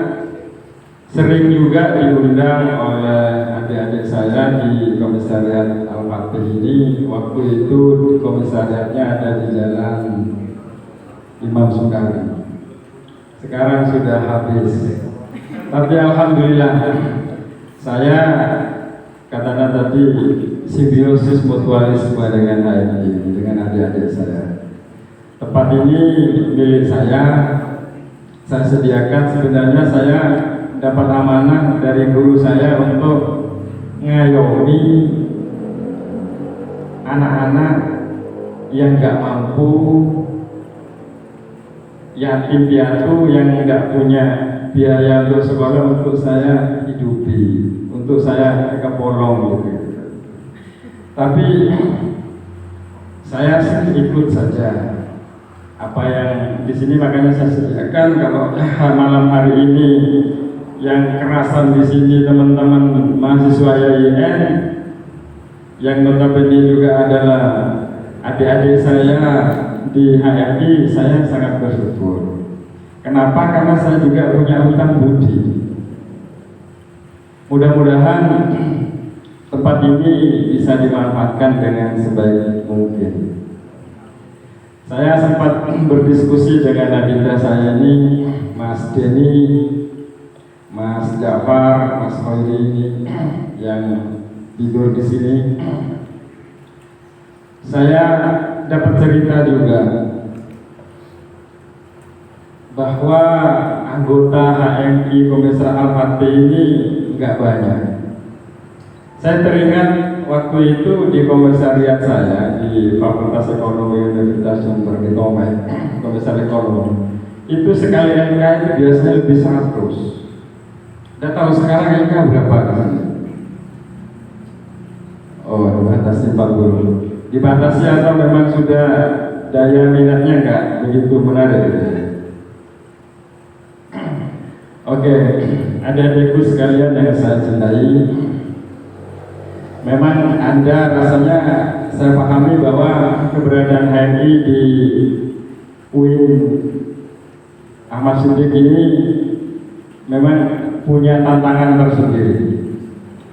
sering juga diundang oleh adik-adik saya di Komisariat Al-Fatih ini. Waktu itu komisariatnya ada di Jalan Imam Sukari. Sekarang sudah habis. Tapi alhamdulillah saya katanya tadi simbiosis mutualisme dengan HMI, dengan adik-adik saya. Tempat ini milik saya sediakan. Sebenarnya saya dapat amanah dari guru saya untuk ngayomi anak-anak yang nggak mampu, yatim piatu yang nggak punya biaya untuk sekolah, untuk saya hidupi, untuk saya kepolong gitu. Tapi saya ikut saja apa yang di sini, makanya saya sediakan kalau malam hari ini yang kerasan di sini teman-teman mahasiswa YIN yang notabene juga adalah adik-adik saya di HMI, saya sangat bersyukur. Kenapa? Karena saya juga punya hutang budi. Mudah-mudahan tempat ini bisa dimanfaatkan dengan sebaik mungkin. Saya sempat berdiskusi dengan adinda saya ini, Mas Denny, Mas Jafar, Mas Khairi ini yang tidur di sini. Saya dapat cerita juga bahwa anggota HMI Komisaris Al-Fatih ini nggak banyak. Saya teringat waktu itu di komisariat saya di Fakultas Ekonomi Universitas Jember di Tomai, Komisaris Ekonomi. Itu sekali NK itu biasanya lebih 100. Tidak tahu sekarang NK berapa kan? Oh, dibatasi 40. Dibatasi atau memang sudah daya minatnya nggak begitu menarik? Oke, adik-adikku sekalian yang saya cintai, memang Anda rasanya saya pahami bahwa keberadaan HMI di UIN Ahmad Siddiq ini memang punya tantangan tersendiri.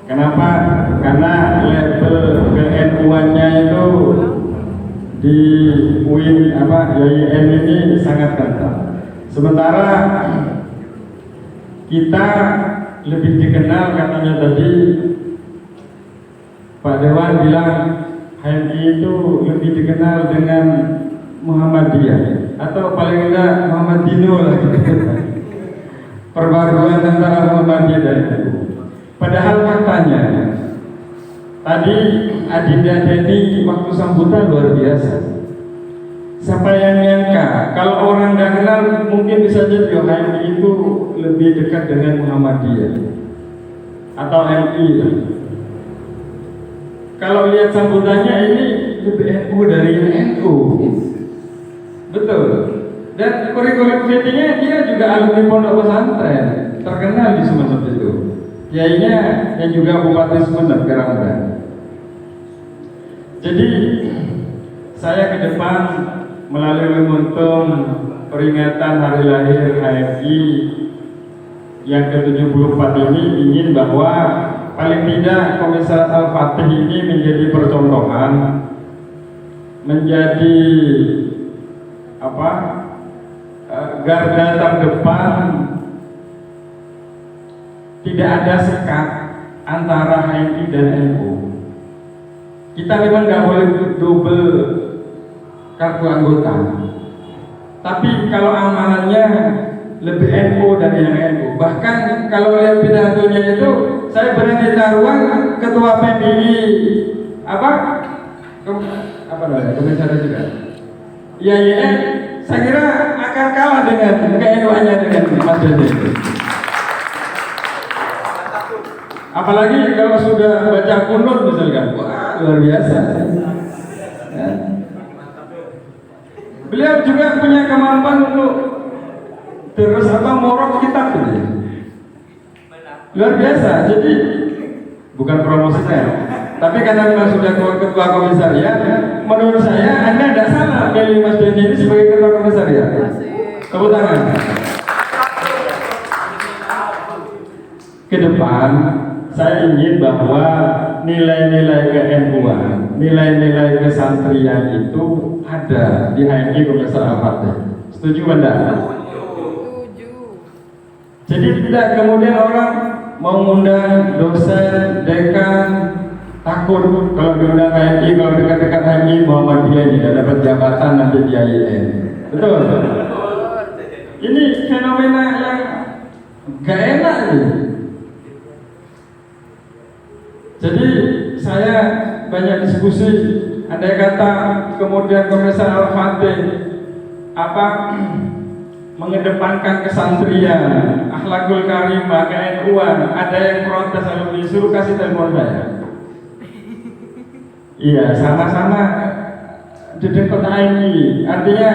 Kenapa? Karena level ke-NU-nya itu di UIN YIN ini sangat kental. Sementara kita lebih dikenal katanya tadi Pak Dewan bilang HMI itu lebih dikenal dengan Muhammadiyah atau paling enggak Muhammadino lah gitu. Perbaruan antara Muhammadiyah dan NU. Padahal katanya tadi adinda Denny waktu sambutan luar biasa. Siapa yang nyangka kalau orang nggak kenal mungkin bisa jadi HMI itu lebih dekat dengan Muhammadiyah atau MI lah. Kalau lihat sambutannya ini lebih NU dari NU. Betul. Dan kurikulum vitae-nya dia juga alumni pondok pesantren terkenal di Sumeneb itu. Kiainya yang juga Bupati Sumeneb Karangda. Jadi saya ke depan melalui momentum peringatan hari lahir HMI yang ke-74 ini ingin bahwa paling tidak Komisaris Al-Fatih ini menjadi percontohan, menjadi garda terdepan. Tidak ada sekat antara HMI dan NU. Kita memang nggak boleh double kartu anggota. Tapi kalau amalannya lebih NU dari yang NU. Bahkan kalau lihat pidatonya itu, saya berani taruhan ketua PBI komisaris juga. YIN, saya kira akan kalah dengan ke-NU-nya dengan Mas Dede. Apalagi kalau sudah baca kunut misalkan, wah luar biasa. Ya. Beliau juga punya kemampuan untuk terus morok kitab ini. Luar biasa. Jadi bukan promosi saya, tapi karena memang sudah ketua komisariat, menurut saya Anda tidak salah pilih Mas Denny ini sebagai ketua komisariat. Tepuk tangan. Ke depan saya ingin bahwa nilai-nilai ke-NU-an, nilai-nilai kesantrian itu ada di HMI Komisaris Al-Fatih. Setuju Anda? Setuju. Jadi tidak kemudian orang mau mengundang dosen, dekan, takut kalau diundang HMI, kalau dekat-dekat HMI Muhammadiyah tidak dapat jabatan nanti di IAIN. Betul? Ini fenomena yang gak enak ini. Jadi saya banyak diskusi, andai kata kemudian Komisaris Al-Fatih mengedepankan kesantrian, akhlakul karimah, ke-NU-an, ada yang protes lalu disuruh kasih telepon saya. Iya, sama-sama di dekat HMI, artinya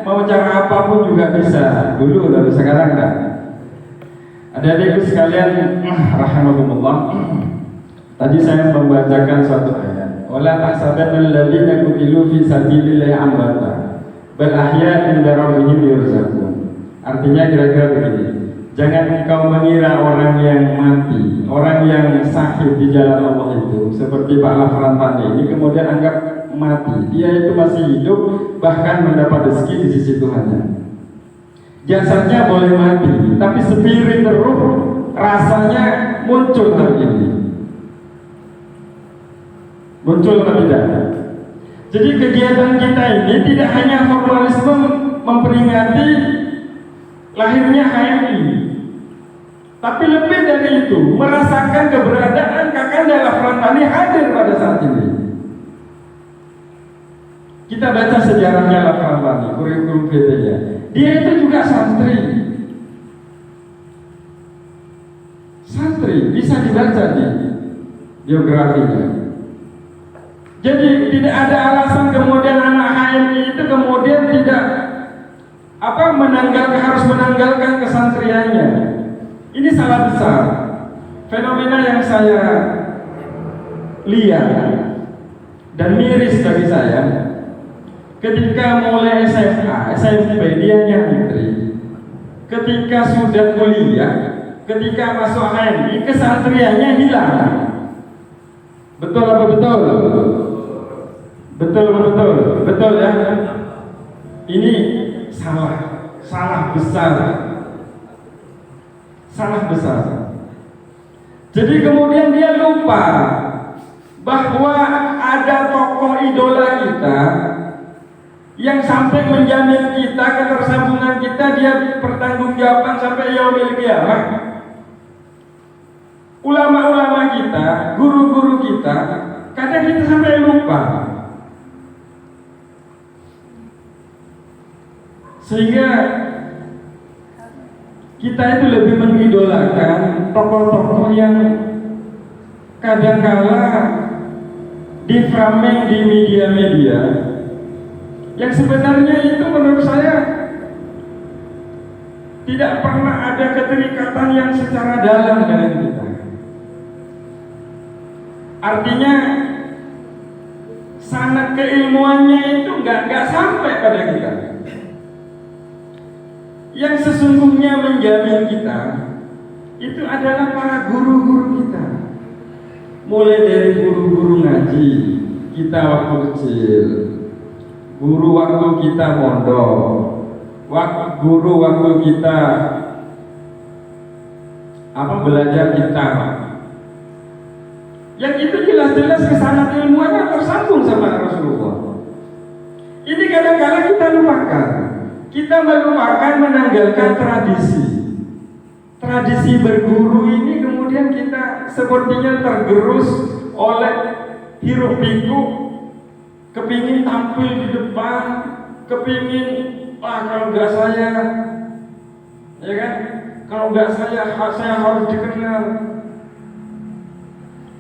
mau cara apapun juga bisa. Dulu lalu sekarang enggak. Adik-adikku sekalian, rahimakumullah. Tadi saya membacakan suatu ayat. Wala tahsabanna alladziina qutilu fi sabilillahi amwata bal ahya'un 'inda rabbihim yurzaqun. Artinya kira-kira begini. Jangan engkau mengira orang yang mati, orang yang syahid di jalan Allah itu seperti Pak Lafran tadi ini kemudian anggap mati. Dia itu masih hidup, bahkan mendapat rezeki di sisi Tuhannya. Jasadnya boleh mati, tapi spirit ruh rasanya muncul hari ini. Muncul atau tidak? Jadi kegiatan kita ini tidak hanya formalisme memperingati lahirnya HMI, tapi lebih dari itu, merasakan keberadaan Kakanda Lafrantani hadir pada saat ini. Kita baca sejarahnya Lafrantani, kurikulum vitae-nya. Dia itu juga santri. Santri bisa dibaca di biografinya. Jadi tidak ada alasan kemudian anak HMI itu kemudian tidak harus menanggalkan kesantriannya. Ini salah besar. Fenomena yang saya lihat dan miris bagi saya, ketika mulai SMA, SMP dia nyantri. Ketika sudah kuliah, ketika masuk HMI, kesantriannya hilang. Betul apa betul? Betul apa betul? Betul ya? Ini salah besar. Salah besar. Jadi kemudian dia lupa bahwa ada tokoh idola kita yang sampai menjamin kita, ketersambungan kita, dia pertanggungjawaban sampai yaumil qiyamah. Ulama-ulama kita, guru-guru kita, kadang kita sampai lupa. Sehingga kita itu lebih mengidolakan tokoh-tokoh yang kadangkala diframing di media-media, yang sebenarnya itu menurut saya tidak pernah ada keterikatan yang secara dalam dengan kita. Artinya sanad keilmuannya itu nggak sampai pada kita. Yang sesungguhnya menjamin kita itu adalah para guru-guru kita. Mulai dari guru-guru ngaji kita waktu kecil, guru waktu kita mondok, guru waktu kita belajar kitab. Yang itu jelas-jelas kesanad ilmuannya tersambung sama Rasulullah. Ini kadang-kadang kita lupakan. Kita melupakan menanggalkan tradisi berguru ini, kemudian kita sepertinya tergerus oleh hiruk pikuk, kepingin tampil di depan, kepingin kalau nggak saya, ya kan, kalau nggak saya harus dikenal.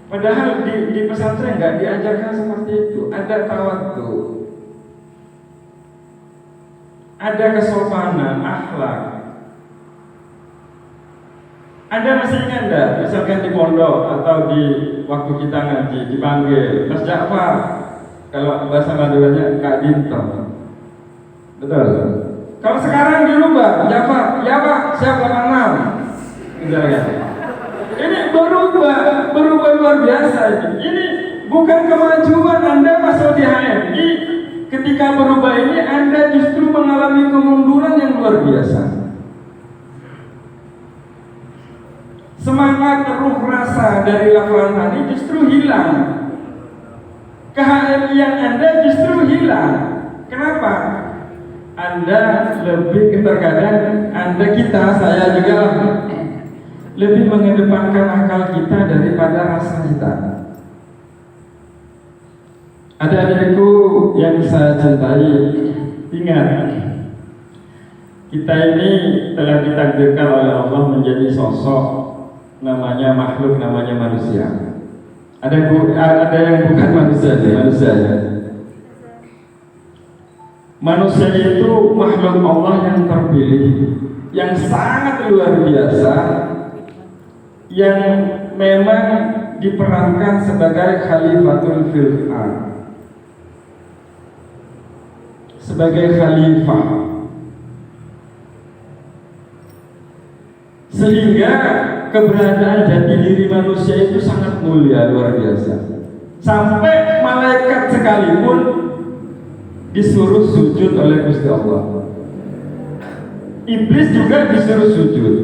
Padahal di pesantren nggak diajarkan seperti itu. Ada tawadhu, ada kesopanan, akhlak. Anda masih ingat enggak, misalkan di pondok atau di waktu kita ngaji dipanggil Mas Ja'far, kalau bahasa Maduranya Kak Dinto. Betul. Kalau sekarang dirubah, Ja'far, ya Pak, siap 86. Misalkan. Ini berubah luar biasa ini. Ini bukan kemajuan Anda masuk di HMI. Ketika berubah ini Anda justru mengalami kemunduran yang luar biasa. Semangat ruh rasa dari Lafrantani justru hilang. KHMI-an Anda justru hilang. Kenapa? Anda lebih terkadang saya juga lebih mengedepankan akal kita daripada rasa kita. Adik-adikku yang saya cintai, ingat, kita ini telah ditakdirkan oleh Allah menjadi sosok, namanya makhluk, namanya manusia. Ada yang bukan manusia ya. Manusia itu makhluk Allah yang terpilih, yang sangat luar biasa, yang memang diperankan sebagai khalifatul fil ardh, sebagai khalifah, sehingga keberadaan jati diri manusia itu sangat mulia, luar biasa. Sampai malaikat sekalipun disuruh sujud oleh Gusti Allah. Iblis juga disuruh sujud.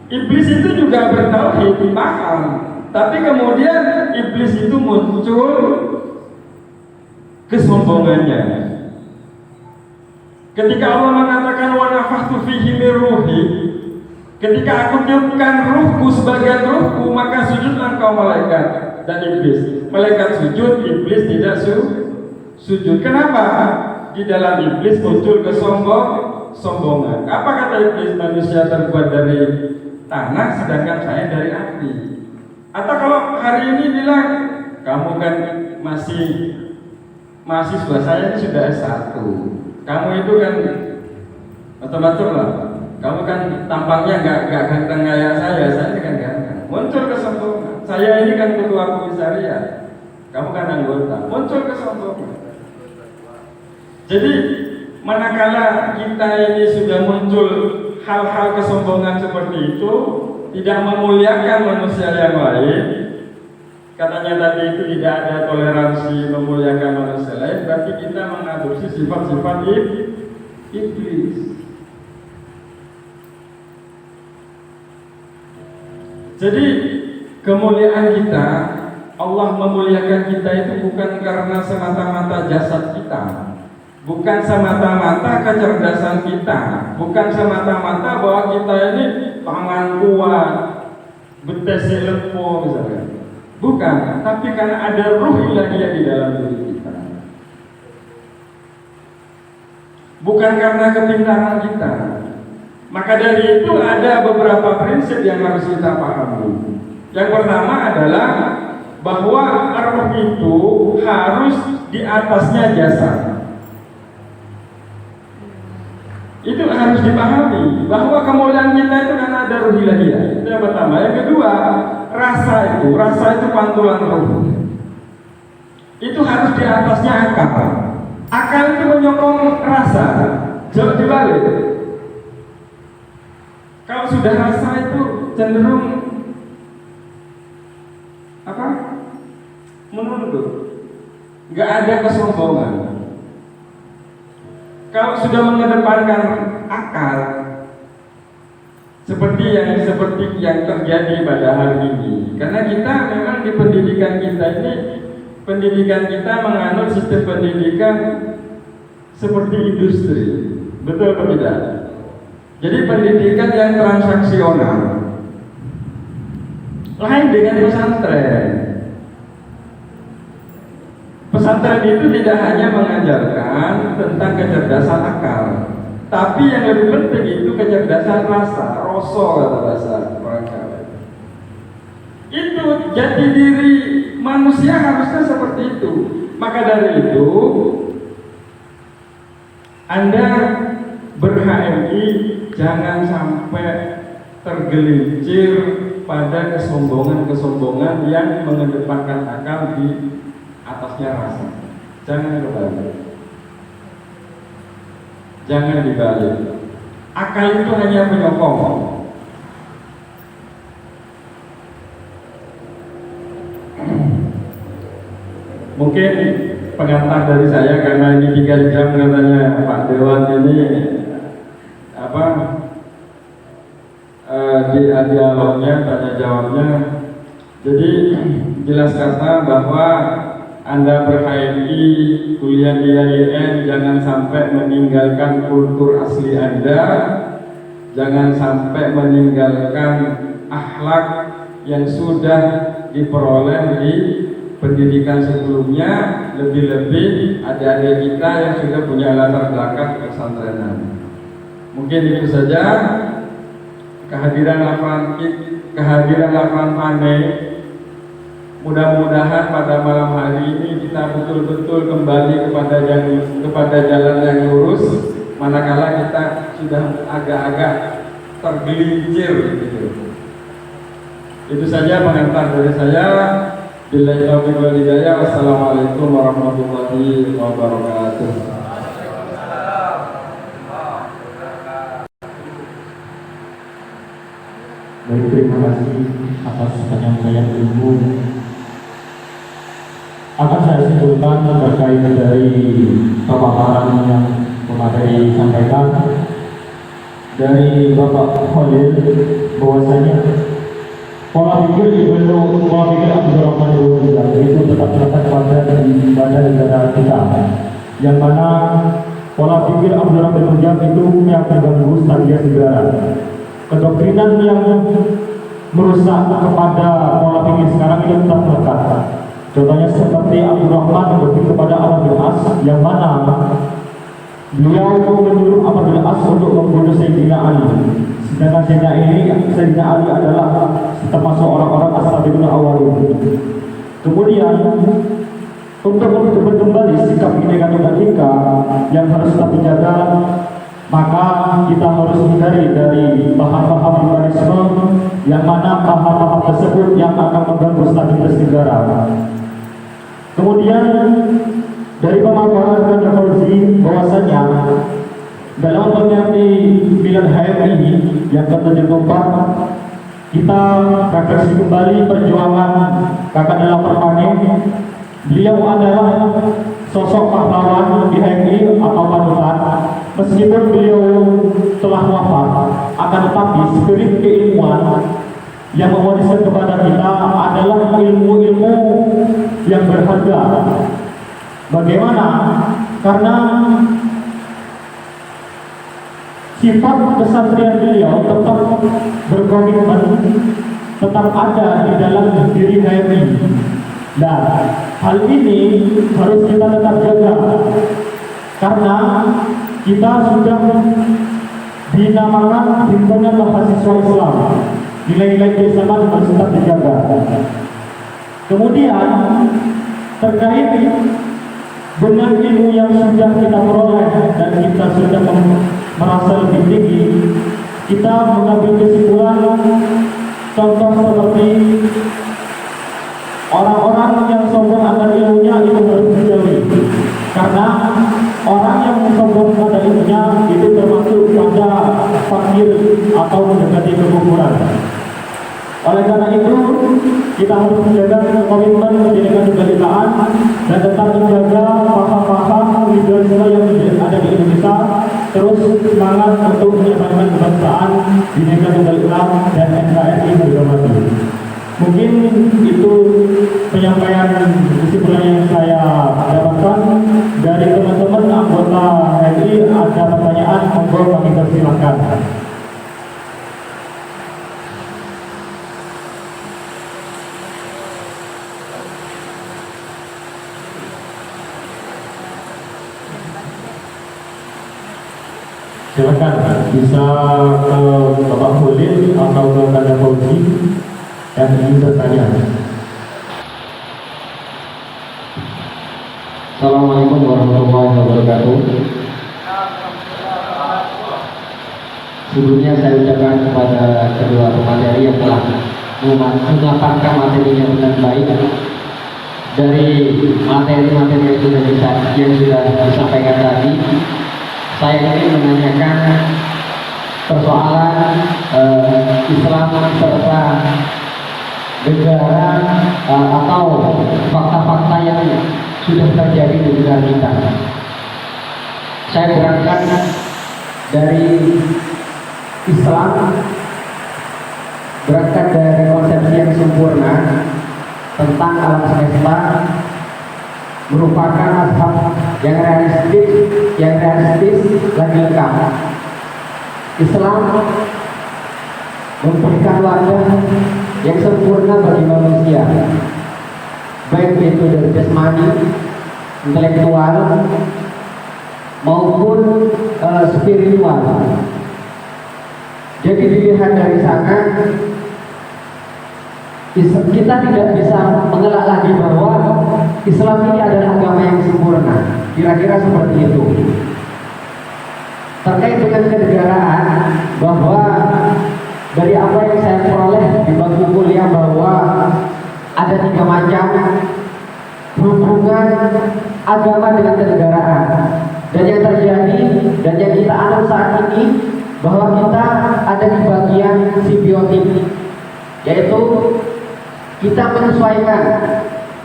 Iblis itu juga bertauhid, paham. Tapi kemudian iblis itu muncul kesombongannya. Ketika Allah mengatakan wa nafakhtu fihi min ruhi, ketika aku tiupkan ruhku sebagian ruhku, maka sujudlah engkau malaikat dan iblis. Malaikat sujud, iblis tidak sujud. Kenapa? Di dalam iblis muncul kesombongan. Apa kata iblis? Manusia terbuat dari tanah, sedangkan saya dari api. Atau kalau hari ini bilang, kamu kan masih mahasiswa, saya ini sudah S1. Kamu itu kan betul-betul lah. Kamu kan tampaknya nggak ganteng kayak saya ini kan ganteng. Muncul kesombongan. Saya ini kan ketua komisariat, kamu kan anggota. Muncul kesombongan. Jadi manakala kita ini sudah muncul hal-hal kesombongan seperti itu, tidak memuliakan manusia yang lain, katanya tadi itu tidak ada toleransi memuliakan manusia lain, berarti kita mengadopsi sifat-sifat iblis. Jadi kemuliaan kita, Allah memuliakan kita itu bukan karena semata-mata jasad kita, bukan semata-mata kecerdasan kita, bukan semata-mata bahwa kita ini tangan kuat, betes lempo misalnya. Bukan, tapi karena ada ruh ilahiyah di dalam diri kita. Bukan karena kepintaran kita. Maka dari itu ada beberapa prinsip yang harus kita pahami. Yang pertama adalah bahwa ruh itu harus di atasnya jasad. Itu harus dipahami bahwa kemuliaan kita itu karena ada ruh ilahiyah. Itu yang pertama. Yang kedua, rasa itu pantulan ruh. Itu harus di atasnya akal. Akal itu menyokong rasa. Jangan dibalik. Kalau sudah rasa itu cenderung apa? Menunduk. Nggak ada kesombongan. Kalau sudah mengedepankan akal, seperti yang terjadi pada hari ini, karena kita memang di pendidikan kita ini, pendidikan kita menganut sistem pendidikan seperti industri, betul atau tidak? Jadi pendidikan yang transaksional, lain dengan pesantren. Pesantren itu tidak hanya mengajarkan tentang kecerdasan akal, tapi yang lebih penting itu kecerdasan rasa, rasa kata bahasa orang Jawa. Itu jati diri manusia harusnya seperti itu. Maka dari itu, Anda ber-HMI jangan sampai tergelincir pada kesombongan-kesombongan yang mengedepankan akal di atasnya rasa. Jangan kebalik. Jangan dibalik. Akal itu hanya penyokong. Mungkin pengantar dari saya, karena ini 3 jam katanya Pak Dewan ini dialognya, tanya jawabnya. Jadi jelas kata bahwa Anda ber-HMI, kuliah di IAIN, jangan sampai meninggalkan kultur asli Anda, jangan sampai meninggalkan akhlak yang sudah diperoleh di pendidikan sebelumnya, lebih-lebih adik-adik kita yang sudah punya latar belakang pesantrenan. Mungkin itu saja kehadiran Lafan Pane. Mudah-mudahan pada malam hari ini kita betul-betul kembali kepada jalan yang lurus, manakala kita sudah agak-agak tergelincir gitu. Itu saja pengantar dari saya. Billahi taufiq wal hidayah. Wassalamualaikum warahmatullahi wabarakatuh. Baik, terima kasih atas penyampaian ilmu simpulkan terkait dari pemaparan yang pemateri sampaikan dari Bapak Khalil bahwasanya pola pikir Abdurrahman itu tetap terletak pada negara kita, yang mana pola pikir Abdurrahman itu yang mengganggu stabilitas negara. Kedoktrinan yang merusak kepada pola pikir sekarang itu tetap melekat. Contohnya seperti Abdurrahman berpikir kepada Amr bin As, yang mana beliau menyuruh Amr bin As untuk membunuh Sayyidina Ali. Sedangkan Sayyidina Ali adalah termasuk orang-orang as-sabiqun awwalun. Kemudian untuk kembali sikap Bhinneka Tunggal Ika yang harus kita jaga, maka kita harus hindari dari paham-paham liberalisme yang mana paham-paham tersebut yang akan mengganggu stabilitas negara. Kemudian dari pemaparan Dr. Fauzi bahwasanya dalam mengerti Milan HMI yang ke-74, kita refleksi kembali perjuangan Kakak Dalam Perpane. Beliau adalah sosok pahlawan di HMI atau panutan. Meskipun beliau telah wafat, akan tetapi spirit keilmuan yang mewariskan kepada kita adalah ilmu-ilmu yang berharga. Bagaimana? Karena sifat kesatria beliau tetap berkomitmen, tetap ada di dalam diri HMI. Nah, hal ini harus kita tetap jaga, karena kita sudah dinamakan himpunan mahasiswa Islam. Nilai-nilai keislaman harus tetap dijaga. Kemudian terkait dengan ilmu yang sudah kita peroleh dan kita sudah merasa lebih tinggi, kita mengambil kesimpulan contoh seperti orang-orang yang sombong akan ilmunya itu harus dijauhi, karena orang yang sombong pada ilmunya itu termasuk pada fakir atau mendekati kekufuran. Oleh karena itu, kita harus menjaga komitmen Bhinneka Tunggal Ika dan tetap menjaga paham-paham liberalisme yang ada di Indonesia, terus semangat untuk menyebarkan kebangsaan Bhinneka Tunggal Ika dan NKRI harga mati. Mungkin itu penyampaian kesimpulan yang saya dapatkan dari teman-teman anggota HMI. Ada pertanyaan, monggo kami persilakan. Silakan, bisa ke Bapak Khalil atau ke Dr. Fauzi yang ingin bertanya. Assalamualaikum warahmatullahi wabarakatuh. Sebelumnya saya ucapkan kepada kedua pemateri yang telah memaparkan materinya dengan baik. Dari materi-materi yang sudah disampaikan tadi, saya ingin menanyakan persoalan Islam serta negara atau fakta-fakta yang sudah terjadi di negara kita. Saya berangkat dari Islam, berangkat dari konsepsi yang sempurna tentang alam semesta, merupakan mazhab yang realistis lagi lengkap. Islam memberikan wadah yang sempurna bagi manusia, baik itu dari jasmani, intelektual maupun spiritual. Jadi dilihat dari sana, kita tidak bisa mengelak lagi bahwa Islam ini adalah agama yang sempurna. Kira-kira seperti itu. Terkait dengan kenegaraan, bahwa dari apa yang saya peroleh di bangku kuliah, bahwa ada 3 macam hubungan agama dengan kenegaraan. Dan yang terjadi dan yang kita anut saat ini, bahwa kita ada di bagian simbiotik, yaitu kita menyesuaikan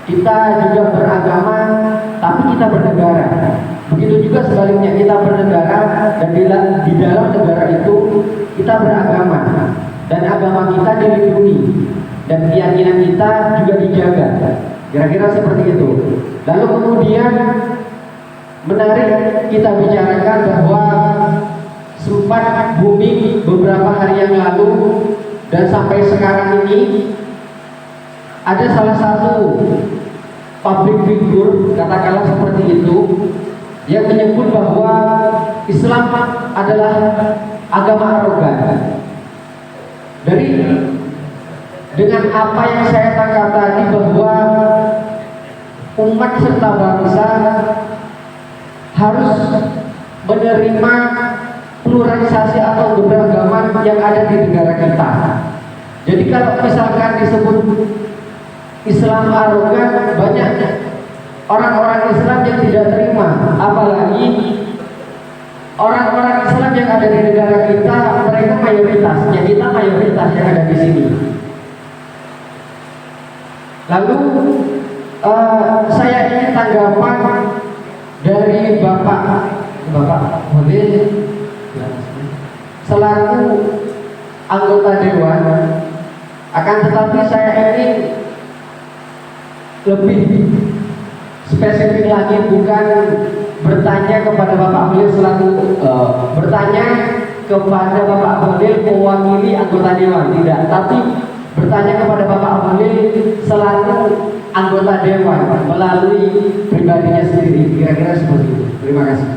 kita juga beragama, tapi kita bernegara. Begitu juga sebaliknya, kita bernegara dan di dalam negara itu kita beragama dan agama kita dilindungi dan keyakinan kita juga dijaga. Kira-kira seperti itu. Lalu kemudian menarik kita bicarakan bahwa sempat booming beberapa hari yang lalu dan sampai sekarang ini ada salah satu public figure, katakanlah seperti itu, yang menyebut bahwa Islam adalah agama arogan. Dengan apa yang saya tangkap tadi bahwa umat serta bangsa harus menerima pluralisasi atau keberagaman yang ada di negara kita. Jadi kalau misalkan disebut Islam arogan, banyak orang-orang Islam yang tidak terima, apalagi orang-orang Islam yang ada di negara kita, mereka mayoritasnya, kita mayoritas yang ada di sini. Lalu saya ingin tanggapan dari Bapak Holil selaku anggota dewan, akan tetapi saya ingin lebih spesifik lagi, bukan bertanya kepada Bapak Holil selaku bertanya kepada Bapak Holil mewakili anggota dewan, tidak, tapi bertanya kepada Bapak Holil selaku anggota dewan melalui pribadinya sendiri. Kira-kira seperti itu. Terima kasih.